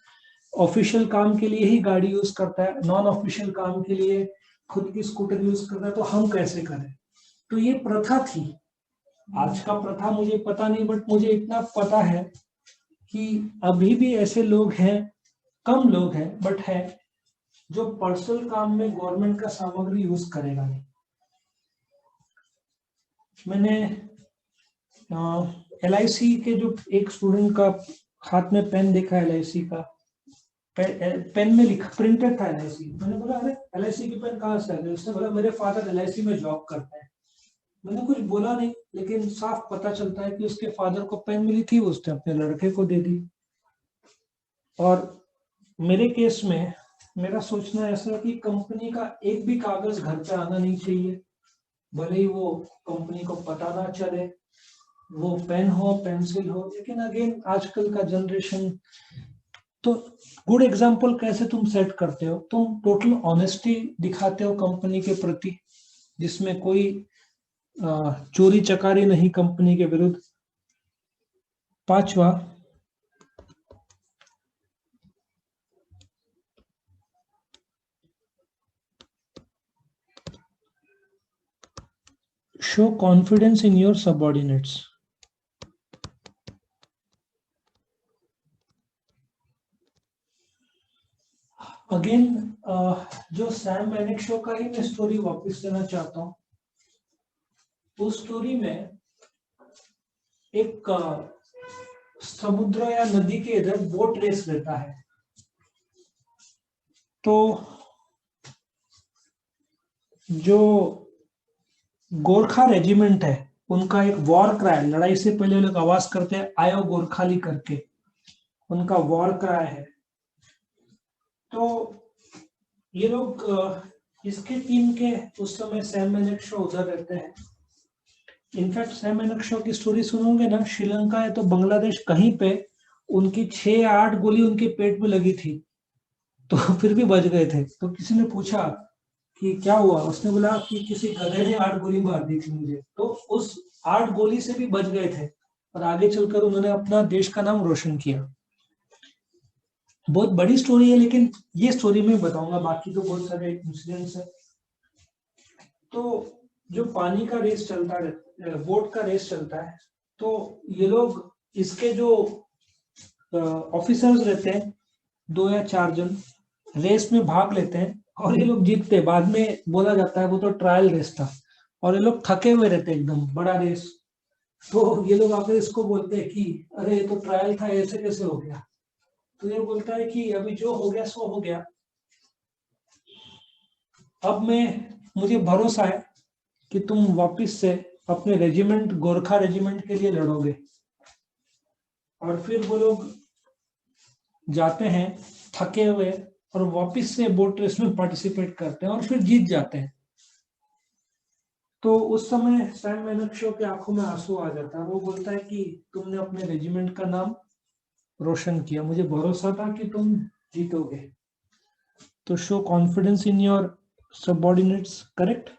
ऑफिशियल काम के लिए ही गाड़ी यूज करता है, नॉन ऑफिशियल काम के लिए खुद की स्कूटर यूज करता है, तो हम कैसे करें। तो ये प्रथा थी। आज का प्रथा मुझे पता नहीं, बट मुझे इतना पता है कि अभी भी ऐसे लोग हैं, कम लोग हैं बट है, जो पर्सनल काम में गवर्नमेंट का सामग्री यूज करेगा नहीं। मैंने LIC के जो एक स्टूडेंट का हाथ में पेन देखा, LIC का पेन में लिखा, प्रिंटेड था LIC। मैंने बोला अरे LIC की पेन कहाँ से आ गई, उसने बोला मेरे फादर LIC में जॉब करते हैं। मैंने कुछ बोला नहीं, लेकिन साफ पता चलता है कि उसके फादर को पेन मिली थी, उसने अपने लड़के को दे दी। और मेरे केस में मेरा सोचना ऐसा है कि कंपनी का एक भी कागज घर पे आना नहीं चाहिए, भले ही वो कंपनी को पता ना चले, वो पेन हो, पेंसिल हो। लेकिन अगेन आजकल का जनरेशन, तो गुड एग्जाम्पल कैसे तुम सेट करते हो, तुम टोटल ऑनेस्टी दिखाते हो कंपनी के प्रति, जिसमें कोई चोरी चकारी नहीं कंपनी के विरुद्ध। पांचवा, show confidence in your subordinates. Again जो सैम मैनेक्शॉ का ही मैं स्टोरी वापस लेना चाहता हूँ। उस स्टोरी में एक समुद्र या नदी के इधर बोट रेस रहता है, तो जो गोरखा रेजिमेंट है उनका एक वॉर क्राई, लड़ाई से पहले लोग आवाज करते हैं आयो गोरखाली करके, उनका वॉर क्राई है। तो ये लोग इसके टीम के उस समय सैम मैनेक्शॉ उधर रहते हैं। इनफैक्ट सैम मैनेक्शॉ की स्टोरी सुनोगे ना, श्रीलंका है तो बांग्लादेश कहीं पे उनकी 6 या 8 गोली उनके पेट में लगी थी, तो फिर भी बच गए थे। तो किसी ने पूछा कि क्या हुआ, उसने बोला कि किसी गधे ने 8 गोली मार दी थी मुझे, तो उस 8 गोली से भी बच गए थे। और आगे चलकर उन्होंने अपना देश का नाम रोशन किया। बहुत बड़ी स्टोरी है, लेकिन ये स्टोरी मैं बताऊंगा, बाकी तो बहुत सारे इंसिडेंट्स है। तो जो पानी का रेस चलता है, बोट का रेस चलता है, तो ये लोग इसके जो ऑफिसर्स रहते हैं 2 या 4 जन रेस में भाग लेते हैं और ये लोग जीतते हैं। बाद में बोला जाता है वो तो ट्रायल रेस था और ये लोग थके हुए रहते हैं, एकदम बड़ा रेस। तो ये लोग आकर इसको बोलते हैं कि अरे ये तो ट्रायल था, ऐसे कैसे हो गया। तो ये बोलता है कि अभी जो हो गया सो हो गया, अब मुझे भरोसा है कि तुम वापस से अपने रेजिमेंट, गोरखा रेजिमेंट के लिए लड़ोगे। और फिर वो लोग जाते हैं थके हुए और वापस से बोट रेस में पार्टिसिपेट करते हैं और फिर जीत जाते हैं। तो उस समय सैम मानेकशॉ के आंखों में आंसू आ जाता है। वो बोलता है कि तुमने अपने रेजिमेंट का नाम रोशन किया, मुझे भरोसा था कि तुम जीतोगे। तो show confidence in your subordinates, correct.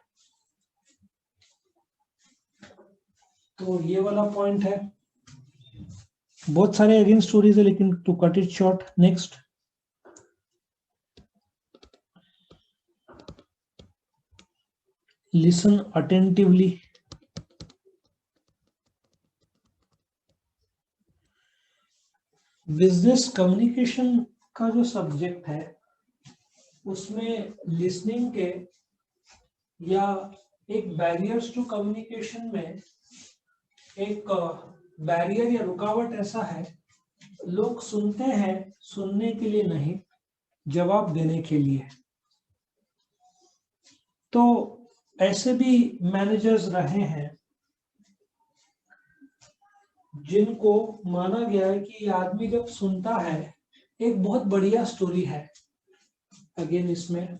तो ये वाला पॉइंट है। बहुत सारे अगेन स्टोरीज है, लेकिन to cut it short, next. Listen attentively. Business communication का जो सब्जेक्ट है उसमें लिसनिंग के या एक बैरियर्स टू कम्युनिकेशन में एक बैरियर या रुकावट ऐसा है, लोग सुनते हैं सुनने के लिए नहीं, जवाब देने के लिए। तो ऐसे भी मैनेजर्स रहे हैं जिनको माना गया है कि आदमी जब सुनता है, एक बहुत बढ़िया स्टोरी है। अगेन इसमें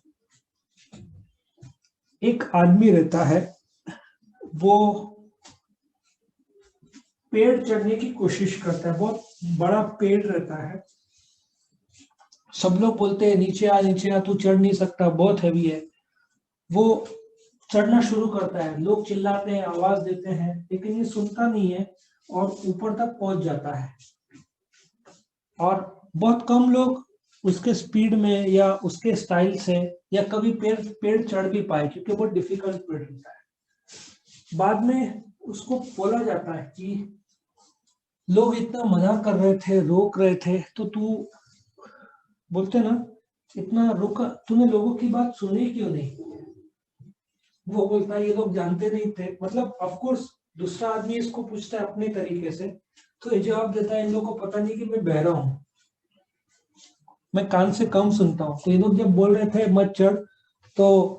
एक आदमी रहता है, वो पेड़ चढ़ने की कोशिश करता है, बहुत बड़ा पेड़ रहता है। सब लोग बोलते हैं नीचे आ तू चढ़ नहीं सकता, बहुत हैवी है। वो चढ़ना शुरू करता है, लोग चिल्लाते हैं, आवाज देते हैं, लेकिन ये सुनता नहीं है और ऊपर तक पहुंच जाता है। और बहुत कम लोग उसके स्पीड में या उसके स्टाइल से या कभी पेड़ पेड़ चढ़ भी पाए, क्योंकि बहुत डिफिकल्ट पेड़ होता है। बाद में उसको बोला जाता है कि लोग इतना मना कर रहे थे, रोक रहे थे, तो तू, बोलते ना, इतना रुका, तूने लोगों की बात सुनी क्यों नहीं। वो बोलता है ये लोग जानते नहीं थे, मतलब ऑफ कोर्स दूसरा आदमी इसको पूछता है अपने तरीके से, तो ये जवाब देता है इन लोगों को पता नहीं कि मैं बहरा हूं, मैं कान से कम सुनता हूँ। तो ये लोग जब बोल रहे थे मत चढ़, तो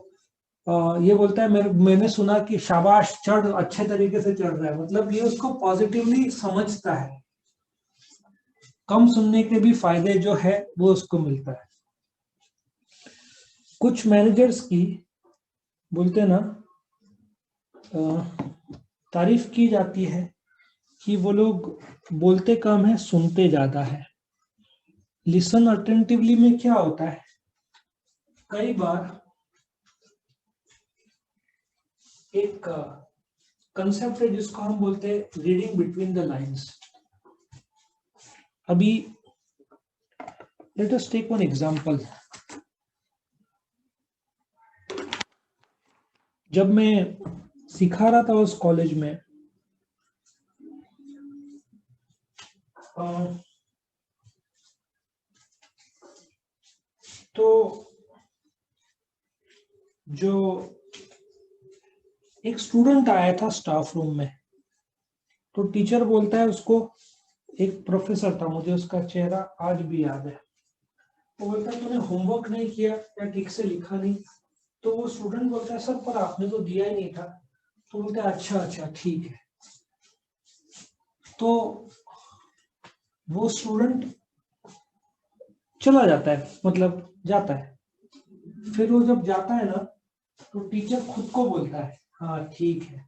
ये बोलता है मैंने सुना कि शाबाश चढ़, अच्छे तरीके से चढ़ रहा है। मतलब ये उसको पॉजिटिवली समझता है, कम सुनने के भी फायदे जो है वो उसको मिलता है। कुछ मैनेजर्स की, बोलते हैं ना, तारीफ की जाती है कि वो लोग बोलते कम है, सुनते ज्यादा है। लिसन अटेंटिवली में क्या होता है, कई बार एक कंसेप्ट है जिसको हम बोलते हैं रीडिंग बिटवीन द लाइंस। अभी let us take one example. जब मैं सिखा रहा था उस कॉलेज में, तो जो एक स्टूडेंट आया था स्टाफ रूम में, तो टीचर बोलता है उसको, एक प्रोफेसर था, मुझे उसका चेहरा आज भी याद है, वो बोलता है तूने होमवर्क नहीं किया या ठीक से लिखा नहीं। तो वो स्टूडेंट बोलता है सर पर आपने तो दिया ही नहीं था। तो बोलता है अच्छा अच्छा ठीक है। तो वो स्टूडेंट चला जाता है, मतलब जाता है। फिर वो जब जाता है ना, तो टीचर खुद को बोलता है हाँ ठीक है।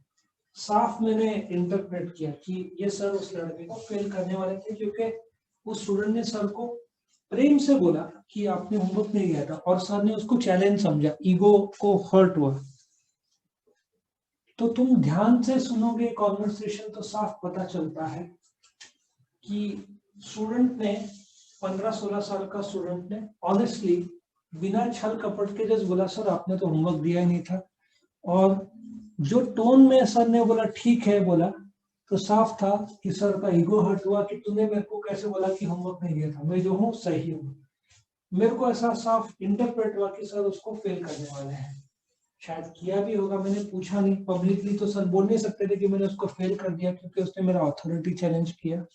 साफ मैंने इंटरप्रेट किया कि ये सर उस लड़के को फेल करने वाले थे, क्योंकि उस स्टूडेंट ने सर को प्रेम से बोला कि आपने होमवर्क नहीं किया था, और सर ने उसको चैलेंज समझा, ईगो को हर्ट हुआ। तो तुम ध्यान से सुनोगे कॉन्वर्सेशन तो साफ पता चलता है कि स्टूडेंट ने 15-16 साल का स्टूडेंट ने ऑनेस्टली बिना छल कपट के जस्ट बोला सर आपने तो होमवर्क दिया ही नहीं था, और जो टोन में सर ने बोला ठीक है बोला, तो साफ था कि सर का ईगो हर्ट हुआ कि तूने मेरे को कैसे बोला कि होमवर्क नहीं दिया था, मैं जो हूँ सही हूँ। मेरे को ऐसा साफ इंटरप्रेट हुआ कि सर उसको फेल करने वाले हैं। शायद किया भी होगा, मैंने पूछा नहीं पब्लिकली, तो सर बोल नहीं सकते थे कि मैंने उसको फेल कर दिया क्योंकि उसने मेरा अथॉरिटी चैलेंज किया।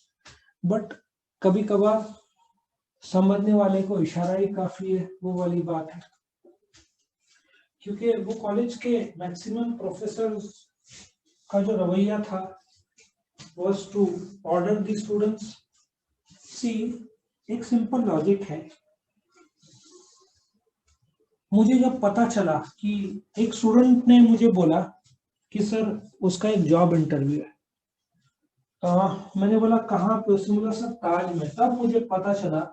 बट कभी कभार समझने वाले को इशारा ही काफी है, वो वाली बात है। क्योंकि वो कॉलेज के मैक्सिमम प्रोफेसर का जो रवैया था was to order the students. See, एक सिंपल लॉजिक है। मुझे जब पता चला कि एक स्टूडेंट ने मुझे बोला कि सर उसका एक जॉब इंटरव्यू है, मैंने बोला कहाँ पे, उसने बोला सर ताज में। तब मुझे पता चला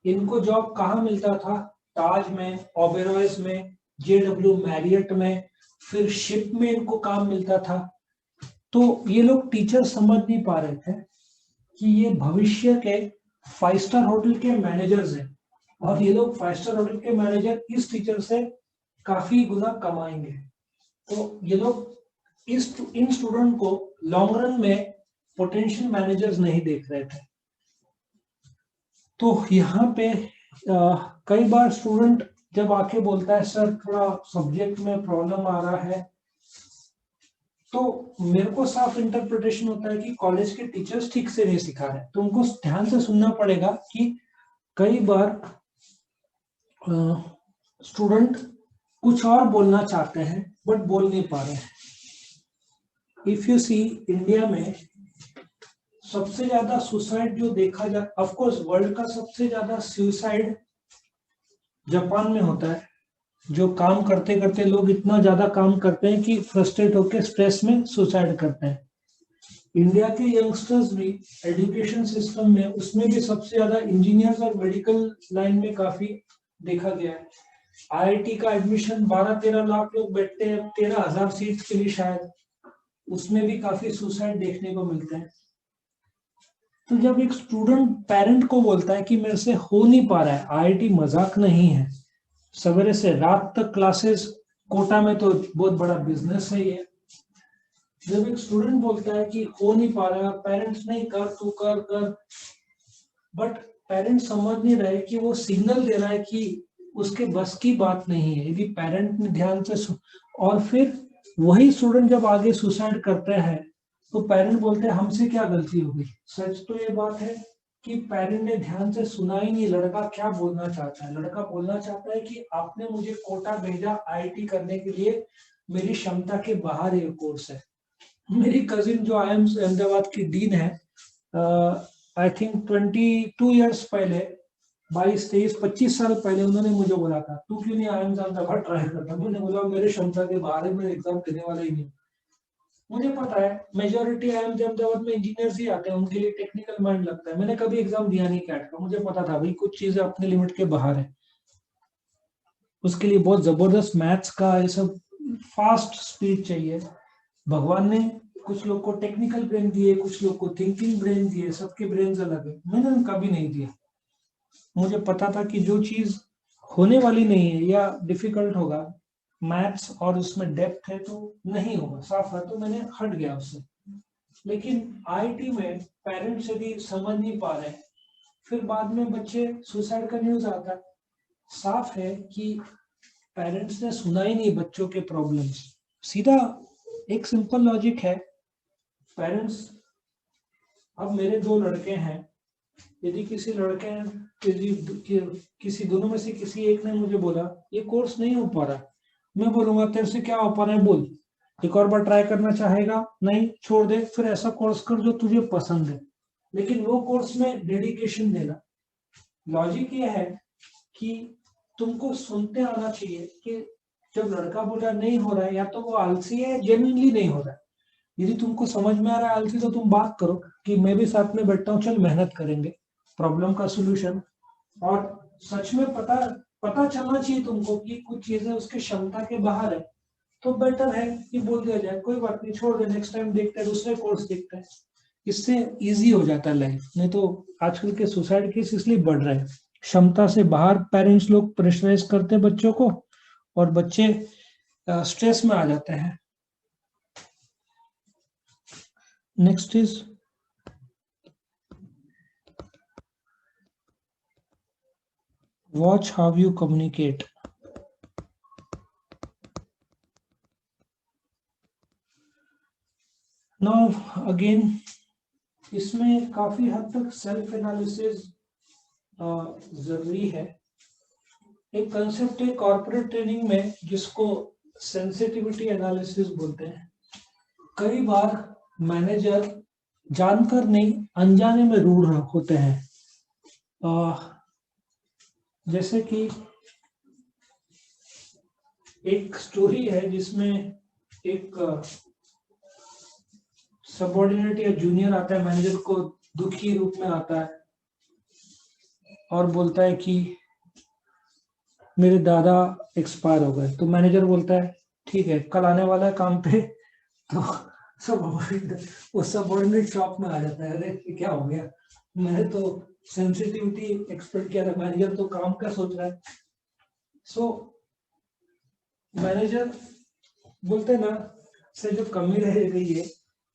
इनको जॉब कहाँ मिलता था, ताज में, ओबेरॉयज में, JW मैरियट में, फिर शिप में इनको काम मिलता था। तो ये लोग टीचर समझ नहीं पा रहे थे कि ये भविष्य के 5 स्टार होटल के मैनेजर्स हैं, और ये लोग 5 स्टार होटल के मैनेजर इस टीचर से काफी गुना कमाएंगे। तो ये लोग इन स्टूडेंट को लॉन्ग रन में पोटेंशियल मैनेजर्स नहीं देख रहे थे। तो यहाँ पे कई बार स्टूडेंट जब आके बोलता है सर थोड़ा सब्जेक्ट में प्रॉब्लम आ रहा है, तो मेरे को साफ इंटरप्रिटेशन होता है कि कॉलेज के टीचर्स ठीक से नहीं सिखा रहे। तुमको ध्यान से सुनना पड़ेगा कि कई बार स्टूडेंट कुछ और बोलना चाहते हैं बट बोल नहीं पा रहे हैं। इफ यू सी, इंडिया में सबसे ज्यादा सुसाइड जो देखा जा, ऑफ कोर्स वर्ल्ड का सबसे ज्यादा सुसाइड जापान में होता है। जो काम करते करते लोग इतना ज्यादा काम करते हैं कि फ्रस्ट्रेट होकर स्ट्रेस में सुसाइड करते हैं। इंडिया के यंगस्टर्स भी एजुकेशन सिस्टम में, उसमें भी सबसे ज्यादा इंजीनियर्स और मेडिकल लाइन में काफी देखा गया है। IIT का एडमिशन 12-13 लाख लोग बैठते हैं 13,000 सीट के लिए शायद, उसमें भी काफी सुसाइड देखने को मिलते हैं। तो जब एक स्टूडेंट पेरेंट को बोलता है कि मेरे से हो नहीं पा रहा है, IIT मजाक नहीं है, सवेरे से रात तक क्लासेस, कोटा में तो बहुत बड़ा बिजनेस है ये। जब एक स्टूडेंट बोलता है कि हो नहीं पा रहा, पेरेंट्स नहीं कर तू कर कर, बट पेरेंट्स समझ नहीं रहे कि वो सिग्नल दे रहा है कि उसके बस की बात नहीं है। यदि पेरेंट ने ध्यान से और फिर वही स्टूडेंट जब आगे सुसाइड करते हैं तो पेरेंट बोलते हैं हमसे क्या गलती हो गई। सच तो ये बात है कि पेरेंट ने ध्यान से सुना ही नहीं लड़का क्या बोलना चाहता है। लड़का बोलना चाहता है कि आपने मुझे कोटा भेजा IIT करने के लिए, मेरी क्षमता के बाहर ये कोर्स है। मेरी कजिन जो IIMS अहमदाबाद की डीन है, आई थिंक 22 ईयर्स पहले, 22, 23, 25 साल पहले उन्होंने मुझे बोला था तू क्यों नहीं IIMS अहमदाबाद ट्राई करता। मैंने बोला मेरे क्षमता के बाहर में एग्जाम देने वाला ही नहीं। मुझे पता है मेजोरिटी IIMS अहमदाबाद में इंजीनियर्स ही आते हैं, उनके लिए टेक्निकल माइंड लगता है। मैंने कभी एग्जाम दिया नहीं कैट का, मुझे पता था भाई कुछ चीजें अपने लिमिट के बाहर है, उसके लिए बहुत जबरदस्त मैथ्स का ये सब फास्ट स्पीड चाहिए। भगवान ने कुछ लोग को टेक्निकल ब्रेन दिए, कुछ लोग को थिंकिंग ब्रेन दिए, सबके ब्रेन अलग है। मैंने कभी नहीं दिया। मुझे पता था कि जो चीज होने वाली नहीं है या डिफिकल्ट होगा मैथ्स और उसमें डेप्थ है तो नहीं होगा, साफ है, तो मैंने हट गया उससे। लेकिन IIT में पेरेंट्स यदि समझ नहीं पा रहे, फिर बाद में बच्चे सुसाइड का न्यूज आता है। साफ है कि पेरेंट्स ने सुना ही नहीं बच्चों के प्रॉब्लम्स। सीधा एक सिंपल लॉजिक है, पेरेंट्स, अब मेरे 2 लड़के हैं, यदि किसी लड़के किसी दोनों में से किसी एक ने मुझे बोला ये कोर्स नहीं हो पा रहा, मैं बोलूंगा तेरे से क्या हो पा रहा है बोल, एक और बार ट्राई करना चाहेगा, नहीं छोड़ दे, फिर ऐसा कोर्स कर जो तुझे पसंद है, लेकिन वो कोर्स में डेडिकेशन देना। लॉजिक ये है कि तुमको सुनते आना चाहिए कि जब लड़का बोला नहीं हो रहा है, या तो वो आलसी है, जेन्युइनली नहीं हो रहा है। यदि तुमको समझ में आ रहा है आलसी, तो तुम बात करो कि मैं भी साथ में बैठता हूँ, चल मेहनत करेंगे प्रॉब्लम का सोल्यूशन। और सच में पता चलना चाहिए तुमको कि कुछ चीजें उसके क्षमता के बाहर है, तो बेटर है कि बोल दिया जाए कोई बात नहीं छोड़ दे, नेक्स्ट टाइम देखते हैं, दूसरे कोर्स देखते हैं। इससे इजी हो जाता है लाइफ। नहीं तो आजकल के सुसाइड केस इसलिए बढ़ रहे हैं, क्षमता से बाहर पेरेंट्स लोग प्रेशराइज करते हैं बच्चों को, और बच्चे स्ट्रेस में आ जाते हैं। Next is watch how you communicate. Now again इसमें काफी हद तक सेल्फ एनालिसिस जरूरी है। एक कंसेप्ट है कॉर्पोरेट ट्रेनिंग में जिसको सेंसिटिविटी एनालिसिस बोलते हैं। कई बार मैनेजर जानकर नहीं अनजाने में रूड होते हैं। जैसे कि एक स्टोरी है जिसमें एक सबऑर्डिनेट या जूनियर आता है, मैनेजर को दुखी रूप में आता है और बोलता है कि मेरे दादा एक्सपायर हो गए। तो मैनेजर बोलता है ठीक है, कल आने वाला है काम पे। तो वो सबऑर्डिनेट शॉप में आ जाता है, अरे ये क्या हो गया, मैंने तो सेंसिटिविटी एक्सपेक्ट किया था, मैनेजर तो काम का सोच रहा है। सो मैनेजर बोलते ना से जो कमी रह गई है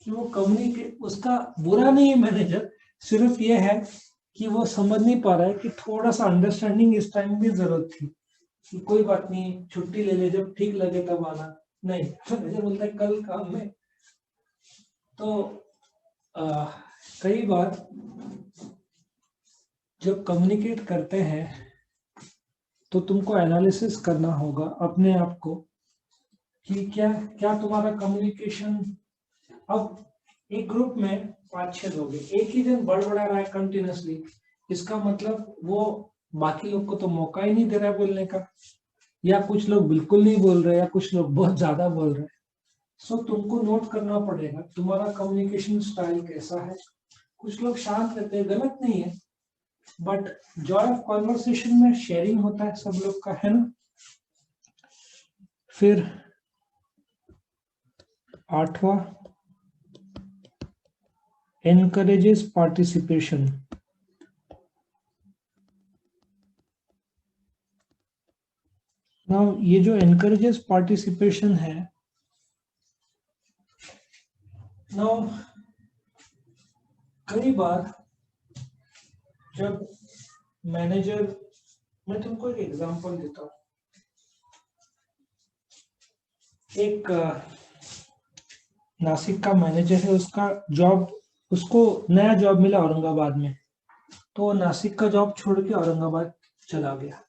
कि वो कम्युनिकेट, उसका बुरा नहीं है मैनेजर, सिर्फ ये है कि वो समझ नहीं पा रहा है कि थोड़ा सा अंडरस्टैंडिंग इस टाइम भी जरूरत थी कि कोई बात नहीं, छुट्टी ले ले, जब ठीक लगे तब आना। नहीं, तो मैनेजर बोलता है कल काम में। तो कई बार जब कम्युनिकेट करते हैं तो तुमको एनालिसिस करना होगा अपने आप को कि क्या क्या तुम्हारा कम्युनिकेशन। अब एक ग्रुप में 5-6 लोग हैं, एक ही जन बड़बड़ा रहा है कंटिन्यूसली, इसका मतलब वो बाकी लोग को तो मौका ही नहीं दे रहा है बोलने का, या कुछ लोग बिल्कुल नहीं बोल रहे, या कुछ लोग बहुत ज्यादा बोल रहे हैं। सो तुमको नोट करना पड़ेगा तुम्हारा कम्युनिकेशन स्टाइल कैसा है। कुछ लोग शांत रहते हैं, गलत नहीं है, बट जॉय ऑफ कॉन्वर्सेशन में शेयरिंग होता है सब लोग का, है ना। फिर 8वां encourages participation। नाउ ये जो encourages participation है, नाउ कई बार जब मैनेजर, मैं तुमको एक एग्जांपल देता हूँ। एक नासिक का मैनेजर है, उसका जॉब, उसको नया जॉब मिला औरंगाबाद में, तो नासिक का जॉब छोड़ के औरंगाबाद चला गया।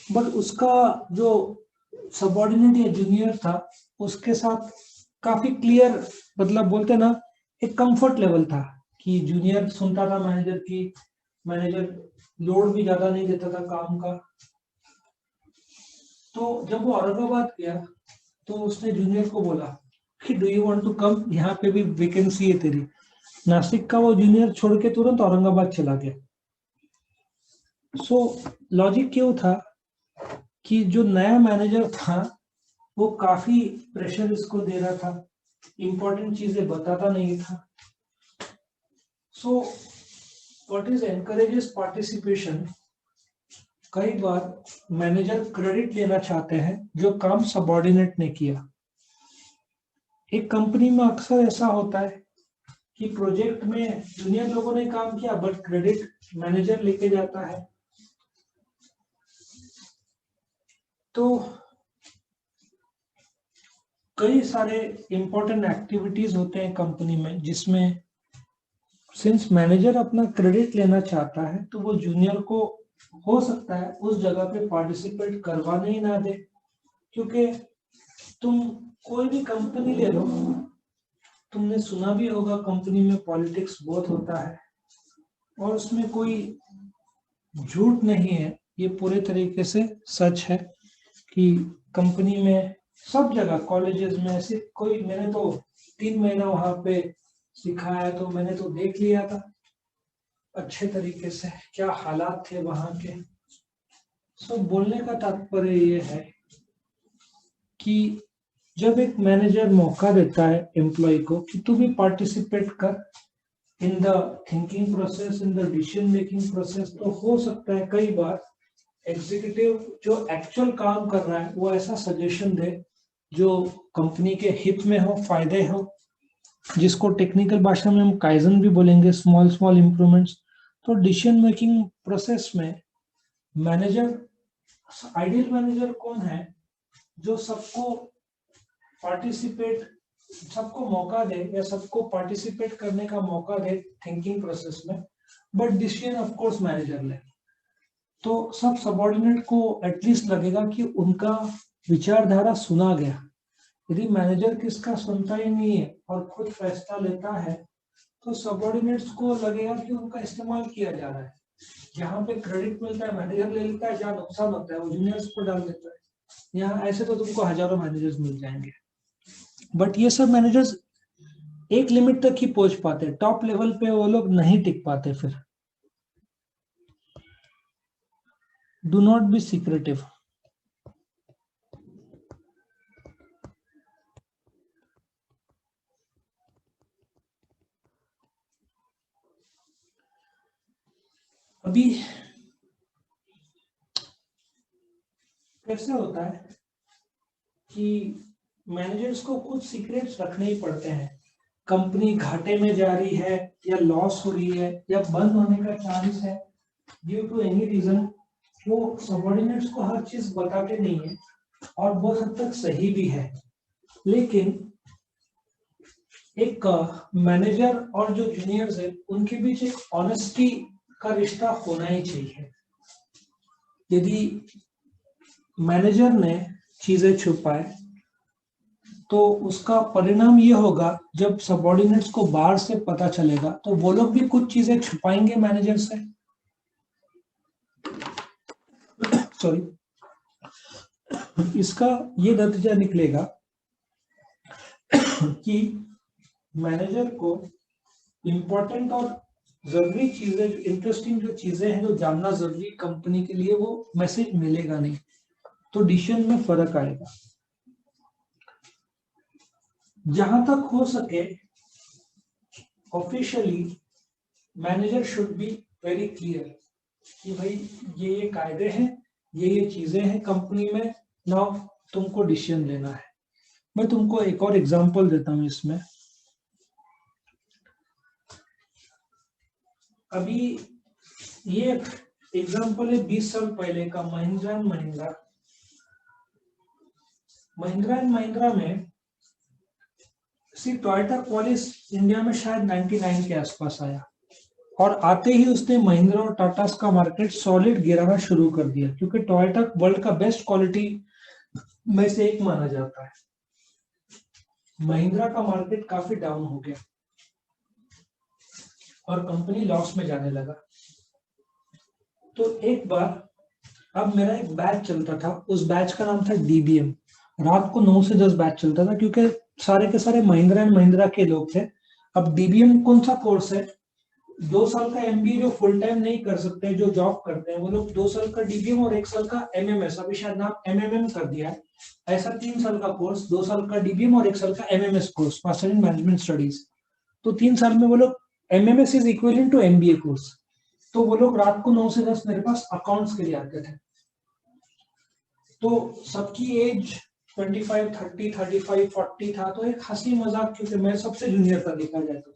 बट उसका जो सबऑर्डिनेट या जूनियर था उसके साथ काफी क्लियर, मतलब बोलते ना एक कंफर्ट लेवल था कि जूनियर सुनता था मैनेजर की, मैनेजर लोड भी ज्यादा नहीं देता था काम का। तो जब वो औरंगाबाद गया तो उसने जूनियर को बोला कि do you want to come, यहाँ पे भी वैकेंसी है तेरी। नासिक का वो जूनियर छोड़ के तुरंत औरंगाबाद चला गया। सो लॉजिक क्यों था कि जो नया मैनेजर था वो काफी प्रेशर इसको दे रहा था, इंपॉर्टेंट चीजें बताता नहीं था। So what is encourages participation, कई बार मैनेजर क्रेडिट लेना चाहते हैं जो काम सबऑर्डिनेट ने किया। एक कंपनी में अक्सर ऐसा होता है कि प्रोजेक्ट में जूनियर लोगों ने काम किया बट क्रेडिट मैनेजर लेके जाता है। तो कई सारे इंपॉर्टेंट एक्टिविटीज होते हैं कंपनी में जिसमें सिंस मैनेजर अपना क्रेडिट लेना चाहता है तो वो जूनियर को हो सकता है उस जगह पे पार्टिसिपेट करवाने ही ना दे। क्योंकि तुम कोई भी कंपनी ले लो, तुमने सुना भी होगा कंपनी में पॉलिटिक्स बहुत होता है, और उसमें कोई झूठ नहीं है, ये पूरे तरीके से सच है कि कंपनी में सब जगह, कॉलेजेस में ऐसे कोई, मैंने तो 3 महीना वहां पे सिखाया तो मैंने तो देख लिया था अच्छे तरीके से क्या हालात थे वहां के। सो बोलने का तात्पर्य ये है कि जब एक मैनेजर मौका देता है एम्प्लॉय को कि तू भी पार्टिसिपेट कर, in the thinking process, in the decision making process. तो हो सकता है कई बार एग्जीक्यूटिव जो एक्चुअल काम कर रहा है वो ऐसा सजेशन दे जो कंपनी के हित में हो, फायदे हो, जिसको टेक्निकल भाषा में हम काइजन भी बोलेंगे, स्मॉल स्मॉल इंप्रूवमेंट्स। तो डिसीजन मेकिंग प्रोसेस में मैनेजर, आइडियल मैनेजर कौन है? जो सबको पार्टिसिपेट, सबको मौका दे या सबको पार्टिसिपेट करने का मौका दे थिंकिंग प्रोसेस में, but decision of course manager ले। तो सब सबऑर्डिनेट को एटलीस्ट लगेगा कि उनका विचारधारा सुना गया। यदि मैनेजर किसका सुनता ही नहीं है और खुद फैसला लेता है तो सबऑर्डिनेट्स को लगेगा कि उनका इस्तेमाल किया जा रहा है। जहाँ पे क्रेडिट मिलता है मैनेजर ले लेता है, जहाँ नुकसान होता है वो जूनियर्स को डाल देता है। यहाँ ऐसे तो तुमको हजारों मैनेजर्स मिल जाएंगे, बट ये सब मैनेजर्स एक लिमिट तक ही पहुंच पाते, टॉप लेवल पे वो लोग नहीं टिक पाते। फिर डू नॉट बी सीक्रेटिव। अभी कैसे होता है कि मैनेजर्स को कुछ सीक्रेट्स रखने ही पड़ते हैं। कंपनी घाटे में जा रही है या लॉस हो रही है या बंद होने का चांस है ड्यू टू एनी रीजन, वो सबऑर्डिनेट्स को हर चीज बताते नहीं है और बहुत हद तक सही भी है। लेकिन एक मैनेजर और जो जूनियर्स है उनके बीच एक ऑनेस्टी का रिश्ता होना ही चाहिए। यदि मैनेजर ने चीजें छुपाए तो उसका परिणाम ये होगा, जब सबऑर्डिनेट्स को बाहर से पता चलेगा तो वो लोग भी कुछ चीजें छुपाएंगे मैनेजर से। सॉरी, इसका ये नतीजा निकलेगा कि मैनेजर को इंपॉर्टेंट और जरूरी चीजें, इंटरेस्टिंग जो चीजें हैं जो जानना जरूरी कंपनी के लिए, वो मैसेज मिलेगा नहीं, तो डिसीजन में फर्क आएगा। जहां तक हो सके officially manager should be very clear कि भाई ये कायदे हैं, ये चीजें हैं कंपनी में, नाउ तुमको डिसीजन लेना है। मैं तुमको एक और एग्जांपल देता हूं इसमें। अभी ये एग्जांपल है 20 साल पहले का, महिंद्रा एंड महिंद्रा। महिंद्रा एंड महिंद्रा में टोयोटा क्वालिस इंडिया में शायद 99 के आसपास आया और आते ही उसने महिंद्रा और टाटा का मार्केट सॉलिड गिराना शुरू कर दिया, क्योंकि टोयोटा वर्ल्ड का बेस्ट क्वालिटी में से एक माना जाता है। महिंद्रा का मार्केट काफी डाउन हो गया और कंपनी लॉस में जाने लगा। तो एक बार, अब मेरा एक बैच चलता था, उस बैच का नाम था डीबीएम। रात को 9 से 10 बैच चलता था क्योंकि सारे के सारे महिंद्रा एंड महिंद्रा के लोग थे। अब डीबीएम कौन सा कोर्स है? 2 साल का एमबीए जो फुल टाइम नहीं कर सकते, जो जॉब करते हैं, वो लोग 2 साल का डीबीएम और 1 साल का एमएमएस, अभी शायद नाम एमएमएम कर दिया है, ऐसा 3 साल का कोर्स, 2 साल का डीबीएम और 1 साल का MMS course, master in management studies. तो 3 साल में वो लोग, MMS is equivalent to MBA course. तो वो लोग रात को 9 से 10 मेरे पास अकाउंट्स के लिए आते थे। तो सबकी एज 25, 30, 35, 40 था। तो एक हंसी मजाक, क्योंकि मैं सबसे जूनियर था देखा जाए तो,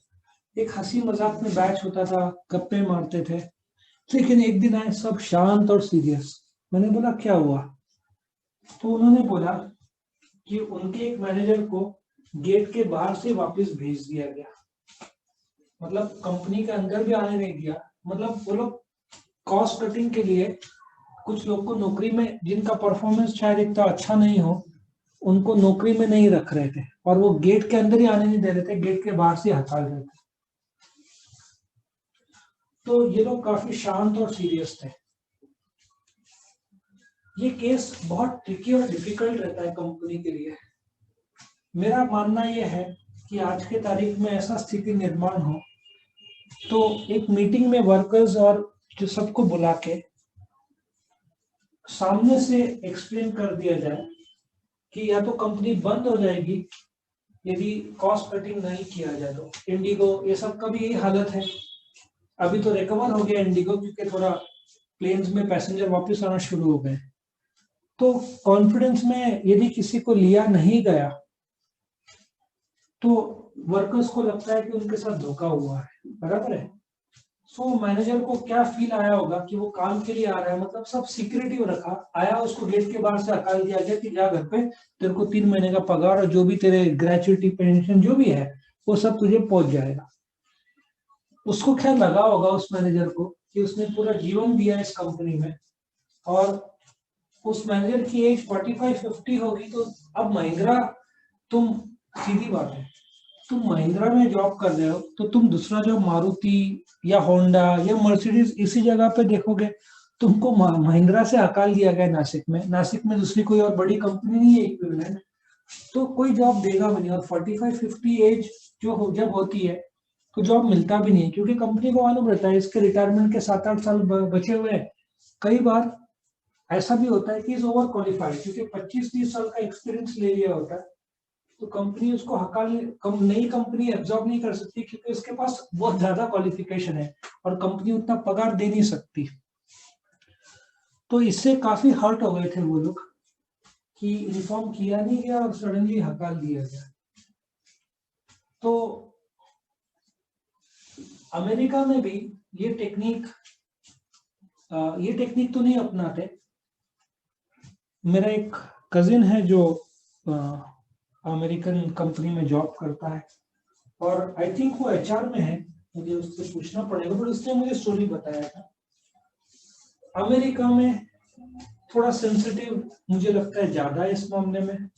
एक हंसी मजाक में बैच होता था, गप्पे मारते थे। लेकिन एक दिन आए सब शांत और सीरियस। मैंने बोला क्या हुआ? तो उन्होंने बोला कि उनके एक मैनेजर को गेट के बाहर से वापस भेज दिया गया, मतलब कंपनी के अंदर भी आने नहीं दिया। मतलब वो लोग कॉस्ट कटिंग के लिए कुछ लोग को नौकरी में, जिनका परफॉर्मेंस शायद इतना अच्छा नहीं हो, उनको नौकरी में नहीं रख रहे थे और वो गेट के अंदर ही आने नहीं दे रहे थे, गेट के बाहर से हटा रहे थे। तो ये लोग काफी शांत और सीरियस थे। ये केस बहुत ट्रिकी और डिफिकल्ट रहता है कंपनी के लिए। मेरा मानना यह है कि आज के तारीख में ऐसा स्थिति निर्माण हो तो एक मीटिंग में वर्कर्स और जो सबको बुला के सामने से एक्सप्लेन कर दिया जाए कि या तो कंपनी बंद हो जाएगी यदि कॉस्ट कटिंग नहीं किया जाए तो। इंडिगो ये सब का भी यही हालत है। अभी तो रिकवर हो गया इंडिगो, क्योंकि थोड़ा प्लेन्स में पैसेंजर वापस आना शुरू हो गए। तो कॉन्फिडेंस में यदि किसी को लिया नहीं गया तो वर्कर्स को लगता है कि उनके साथ धोखा हुआ है, बराबर है। सो मैनेजर को क्या फील आया होगा कि वो काम के लिए आ रहा है, मतलब सब सिक्योरिटी रखा, आया उसको गेट के बाहर से हटा दिया गया कि जा घर पे, तेरे को 3 महीने का पगार और जो भी तेरे ग्रेचुइटी पेंशन जो भी है वो सब तुझे पहुंच जाएगा। उसको क्या लगा होगा उस मैनेजर को कि उसने पूरा जीवन दिया इस कंपनी में, और उस मैनेजर की एज 45-50 होगी। तो अब महिंद्रा, तुम, सीधी बात है, तुम महिंद्रा में जॉब कर रहे हो तो तुम दूसरा जो मारुति या होंडा या मर्सिडीज इसी जगह पे देखोगे। तुमको महिंद्रा से हकाल दिया गया नासिक में, नासिक में दूसरी कोई और बड़ी कंपनी नहीं है इक्विवेलेंट, तो कोई जॉब देगा भी नहीं। और 45-50 एज जब होती है तो जॉब मिलता भी नहीं, क्योंकि कंपनी को मालूम रहता है इसके रिटायरमेंट के 7-8 साल बचे हुए हैं। कई बार ऐसा भी होता है कि इज ओवर क्वालिफाइड, क्योंकि 25-30 साल का एक्सपीरियंस ले लिया होता है, तो कंपनी उसको नई कंपनी एब्जॉर्ब नहीं कर सकती, क्योंकि उसके पास बहुत ज्यादा क्वालिफिकेशन है और कंपनी उतना पगार दे नहीं सकती। तो इससे काफी हर्ट हो गए थे वो लोग कि इन्फॉर्म किया नहीं गया और सडनली हकाल दिया गया। तो अमेरिका में भी ये टेक्निक तो नहीं अपनाते। मेरा एक कजिन है जो अमेरिकन कंपनी में जॉब करता है, और आई थिंक वो एचआर में है, मुझे उससे पूछना पड़ेगा, बट उसने मुझे स्टोरी बताया था। अमेरिका में थोड़ा सेंसिटिव मुझे लगता है ज्यादा है इस मामले में।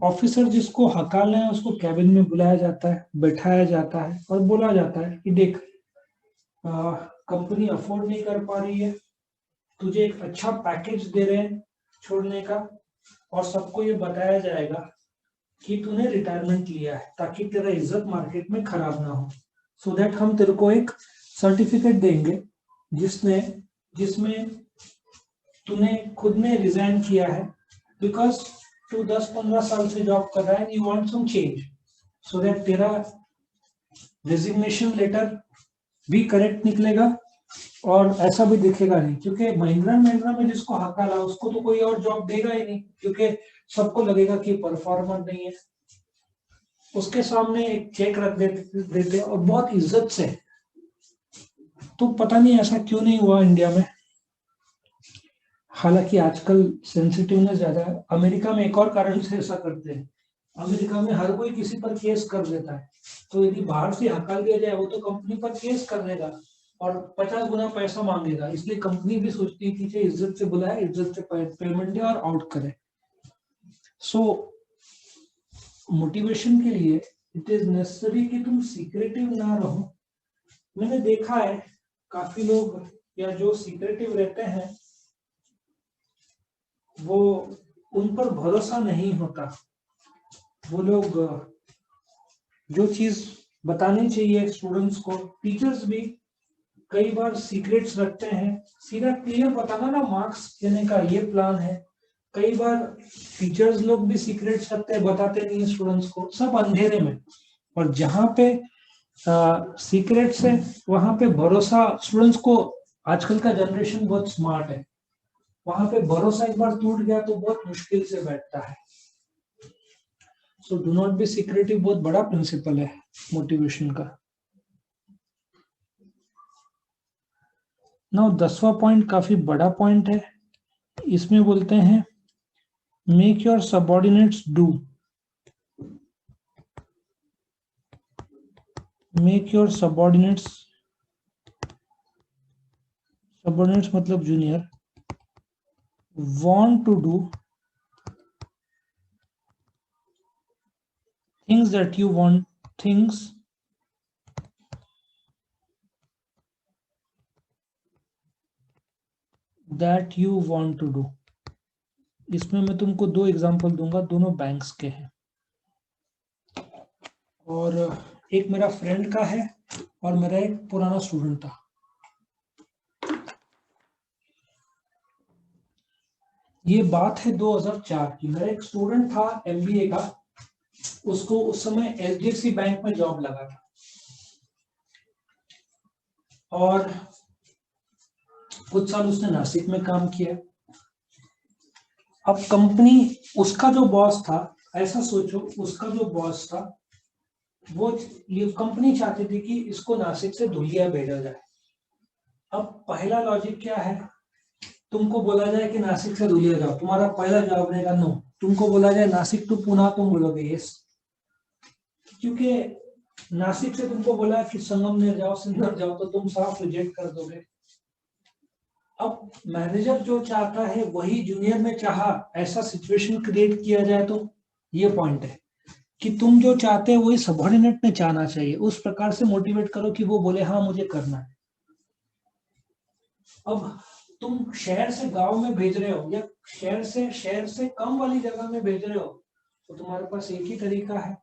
ऑफिसर जिसको हकालना है उसको कैबिन में बुलाया जाता है, बैठाया जाता है और बोला जाता है कि देख, कंपनी अफोर्ड नहीं कर पा रही है, तुझे एक अच्छा पैकेज दे रहे हैं छोड़ने का, और सबको ये बताया जाएगा कि तूने रिटायरमेंट लिया है ताकि तेरा इज्जत मार्केट में खराब ना हो। सो दैट हम तेरे को एक सर्टिफिकेट देंगे जिसमें तूने खुद ने रिजाइन किया है, बिकॉज तू 10-15 साल से जॉब कर रहा है, you want some change, so that तेरा रेजिग्नेशन लेटर भी करेक्ट निकलेगा और ऐसा भी दिखेगा नहीं, क्योंकि महिंद्रा में जिसको हकाला उसको तो कोई और जॉब देगा ही नहीं, क्योंकि सबको लगेगा कि परफॉर्मर नहीं है। उसके सामने एक चेक रख देते और बहुत इज्जत से। तो पता नहीं ऐसा क्यों नहीं हुआ इंडिया में। हालांकि आजकल सेंसिटिवनेस ज्यादा है। अमेरिका में एक और कारण से ऐसा करते हैं, अमेरिका में हर कोई किसी पर केस कर देता है, तो यदि बाहर से हकाल दिया जाए वो तो कंपनी पर केस कर देगा और 50 गुना पैसा मांगेगा, इसलिए कंपनी भी सोचती है कि इज्जत से बुलाए, इज्जत से पेमेंट दे और आउट करे। सो मोटिवेशन के लिए इट इज नेसेसरी कि तुम सीक्रेटिव ना रहो। मैंने देखा है काफी लोग या जो सीक्रेटिव रहते हैं वो, उन पर भरोसा नहीं होता। वो लोग जो चीज बतानी चाहिए स्टूडेंट्स को, टीचर्स भी कई बार सीक्रेट्स रखते हैं। सीधा क्लियर बताना ना मार्क्स देने का ये प्लान है, कई बार टीचर्स लोग भी सीक्रेट्स रखते हैं, बताते नहीं स्टूडेंट्स को, सब अंधेरे में। और जहाँ पे सीक्रेट्स है वहां पे भरोसा स्टूडेंट्स को, आजकल का जनरेशन बहुत स्मार्ट है, वहां पे भरोसा एक बार टूट गया तो बहुत मुश्किल से बैठता है। So do not be secretive बहुत बड़ा प्रिंसिपल है मोटिवेशन का। नाउ 10वां पॉइंट काफी बड़ा पॉइंट है। इसमें बोलते हैं make your subordinates do. Make your subordinates मतलब junior, want to do things that you want, things that you want to do। इसमें मैं तुमको 2 एग्जांपल दूंगा, दोनों बैंक्स के हैं, और एक मेरा फ्रेंड का है और मेरा एक पुराना स्टूडेंट था। ये बात है 2004 की। मेरा एक स्टूडेंट था एमबीए का, उसको उस समय HDFC बैंक में जॉब लगा था और कुछ साल उसने नासिक में काम किया। अब कंपनी, उसका जो बॉस था, ऐसा सोचो, उसका जो बॉस था वो, ये कंपनी चाहती थी कि इसको नासिक से धुलिया भेजा जाए। अब पहला लॉजिक क्या है, तुमको बोला जाए कि नासिक से धुलिया जाओ, तुम्हारा पहला जवाब रहेगा नो। तुमको बोला जाए नासिक टू पुणे, तुम बोलोगे यस, क्योंकि नासिक से तुमको बोला कि संगमनेर जाओ, सिन्नर जाओ, तो तुम साफ रिजेक्ट कर दोगे। अब मैनेजर जो चाहता है वही जूनियर में चाहा, ऐसा सिचुएशन क्रिएट किया जाए, तो ये पॉइंट है कि तुम जो चाहते हो वही सबऑर्डिनेट में चाहना चाहिए। उस प्रकार से मोटिवेट करो कि वो बोले हाँ मुझे करना है। अब तुम शहर से गांव में भेज रहे हो या शहर से कम वाली जगह में भेज रहे हो, तो तुम्हारे पास एक ही तरीका है,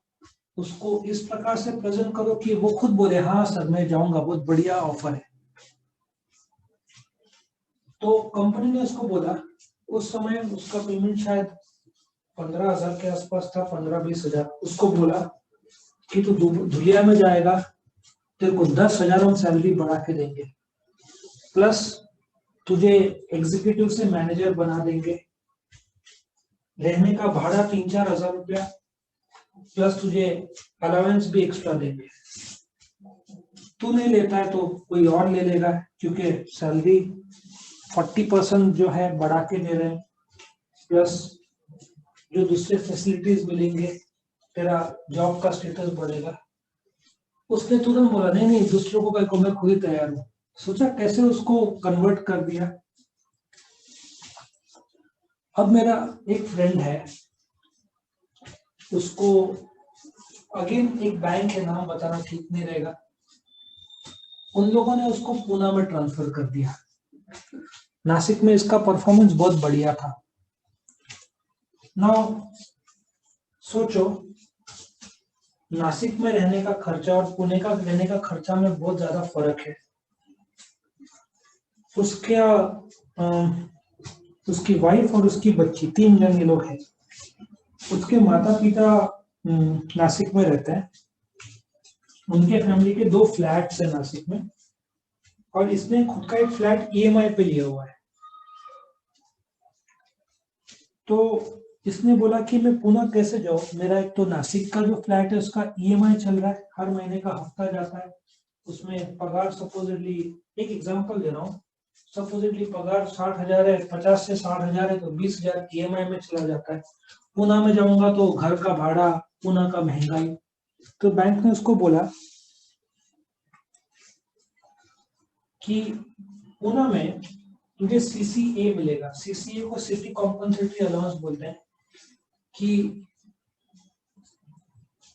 उसको इस प्रकार से प्रेजेंट करो कि वो खुद बोले हाँ सर मैं जाऊंगा, बहुत बढ़िया ऑफर है। तो कंपनी ने उसको बोला, उस समय उसका पेमेंट शायद 15,000 के आसपास था, 15-20,000। उसको बोला कि तू धुलिया में जाएगा, तेरे को 10,000 हम सैलरी बढ़ा के देंगे, प्लस तुझे एग्जीक्यूटिव से मैनेजर बना देंगे, रहने का भाड़ा 3-4 हजार रुपया, प्लस तुझे अलाउंस भी एक्स्ट्रा देंगे। तू नहीं लेता है तो कोई और ले लेगा, क्योंकि सैलरी 40% जो है बढ़ा के दे रहे हैं, प्लस जो दूसरे फैसिलिटीज मिलेंगे, तेरा जॉब का स्टेटस बढ़ेगा। उसने तुरंत बोला नहीं नहीं, दूसरों को कहीं को मैं खुद ही तैयार हूँ। सोचा कैसे उसको कन्वर्ट कर दिया। अब मेरा एक फ्रेंड है, उसको अगेन एक बैंक है, नाम बताना ठीक नहीं रहेगा, उन लोगों ने उसको पुणे में ट्रांसफर कर दिया। नासिक में इसका परफॉर्मेंस बहुत बढ़िया था। नाउ सोचो, नासिक में रहने का खर्चा और पुणे का रहने का खर्चा में बहुत ज्यादा फर्क है। उसकी वाइफ और उसकी बच्ची, 3 जन ये लोग हैं। उसके माता पिता नासिक में रहते हैं, उनके फैमिली के 2 फ्लैट्स है नासिक में, और इसने खुद का एक फ्लैट EMI पे लिया हुआ है। तो इसने बोला कि मैं पुणे कैसे जाऊं, मेरा एक तो नासिक का जो फ्लैट है उसका EMI चल रहा है, हर महीने का हफ्ता जाता है, उसमें पगार सपोजिटली, एक एग्जांपल दे रहा हूँ, सपोजिटली पगार 60,000 है, 50 से 60,000 है, तो 20,000 EMI में चला जाता है। पुणे में जाऊंगा तो घर का भाड़ा, पुणे का महंगाई। तो बैंक ने उसको बोला कि पुणे में तुझे CCA मिलेगा। CCA को सिटी कॉम्पनसेटरी अलाउंस बोलते हैं, कि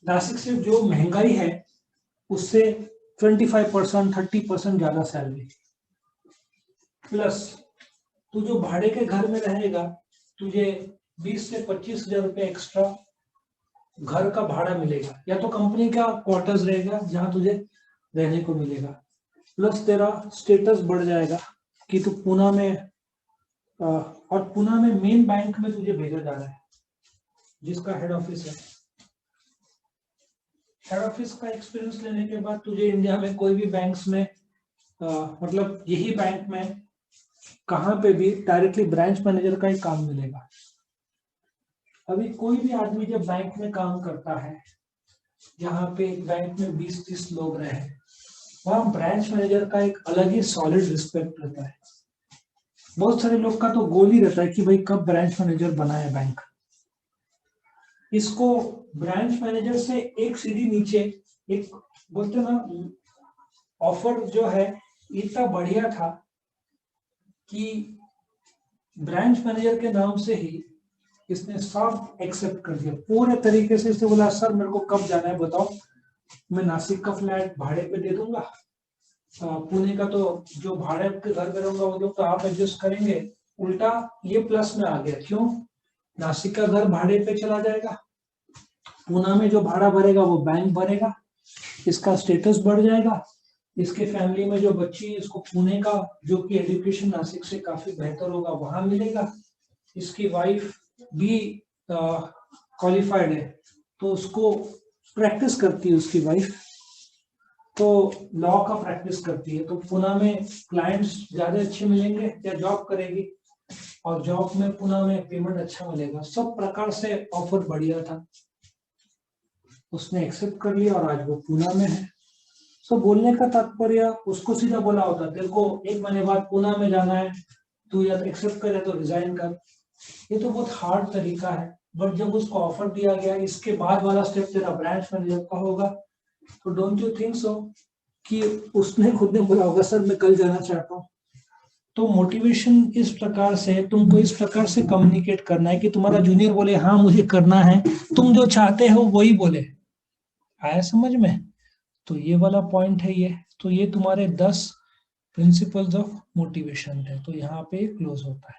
नासिक से जो महंगाई है उससे 25%, 30% ज्यादा सैलरी, प्लस तू जो भाड़े के घर में रहेगा, तुझे 20 से 25,000 रुपये एक्स्ट्रा घर का भाड़ा मिलेगा, या तो कंपनी का क्वार्टर्स रहेगा जहां तुझे रहने को मिलेगा, प्लस तेरा स्टेटस बढ़ जाएगा कि तू पुणे में, और पुणे में मेन बैंक में तुझे भेजा जा रहा है जिसका हेड ऑफिस है। हेड ऑफिस का एक्सपीरियंस लेने के बाद तुझे इंडिया में कोई भी बैंक्स में, मतलब यही बैंक में कहाँ पे भी डायरेक्टली ब्रांच मैनेजर का ही काम मिलेगा। अभी कोई भी आदमी जब बैंक में काम करता है, जहाँ पे बैंक में 20-30 लोग रहे, वहाँ ब्रांच मैनेजर का एक अलग ही सॉलिड रिस्पेक्ट रहता है। बहुत सारे लोग का तो गोल ही रहता है कि भाई कब ब्रांच मैनेजर बनाए बैंक। इसको ब्रांच मैनेजर से एक सीढ़ी नीचे, एक बोलते ना, ऑफर जो है इतना बढ़िया था कि ब्रांच मैनेजर के नाम से ही इसने साफ एक्सेप्ट कर दिया पूरे तरीके से। इसने बोला सर मेरे को कब जाना है बताओ, मैं नासिक का फ्लैट भाड़े पे दे दूंगा, पुणे का तो जो भाड़े के घर पे रहूंगा वो तो आप एडजस्ट करेंगे। उल्टा ये प्लस में आ गया, क्यों, नासिक का घर भाड़े पे चला जाएगा, पुणे में जो भाड़ा भरेगा वो बैंक भरेगा, इसका स्टेटस बढ़ जाएगा, इसके फैमिली में जो बच्ची है इसको पुणे का जो कि एजुकेशन नासिक से काफी बेहतर होगा वहां मिलेगा, इसकी वाइफ भी क्वालिफाइड है तो उसको प्रैक्टिस करती है उसकी वाइफ, तो लॉ का प्रैक्टिस करती है। तो पुणे में क्लाइंट्स ज्यादा अच्छे मिलेंगे या जॉब करेगी, और जॉब में पुणे में पेमेंट अच्छा मिलेगा। सब प्रकार से ऑफर बढ़िया था, उसने एक्सेप्ट कर लिया और आज वो पुणे में है। सो बोलने का तात्पर्य, उसको सीधा बोला होता तेरे को 1 महीने बाद पुणे में जाना है, तू या तो एक्सेप्ट करे तो रिजाइन कर। ये तो बहुत हार्ड तरीका है, बट जब उसको ऑफर दिया गया, इसके बाद वाला स्टेप तेरा ब्रांच मैनेजर का होगा, तो डोंट यू थिंक सो कि उसने खुद ने बोला होगा सर मैं कल जाना चाहता हूँ। तो मोटिवेशन इस प्रकार से, तुमको इस प्रकार से कम्युनिकेट करना है कि तुम्हारा जूनियर बोले हाँ मुझे करना है, तुम जो चाहते हो वही बोले। आया समझ में? तो ये वाला पॉइंट है ये। तो ये तुम्हारे 10 प्रिंसिपल्स ऑफ मोटिवेशन है। तो यहाँ पे क्लोज होता है।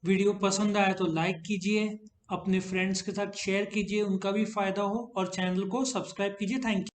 वीडियो पसंद आया तो लाइक कीजिए, अपने फ्रेंड्स के साथ शेयर कीजिए, उनका भी फायदा हो, और चैनल को सब्सक्राइब कीजिए। Thank you.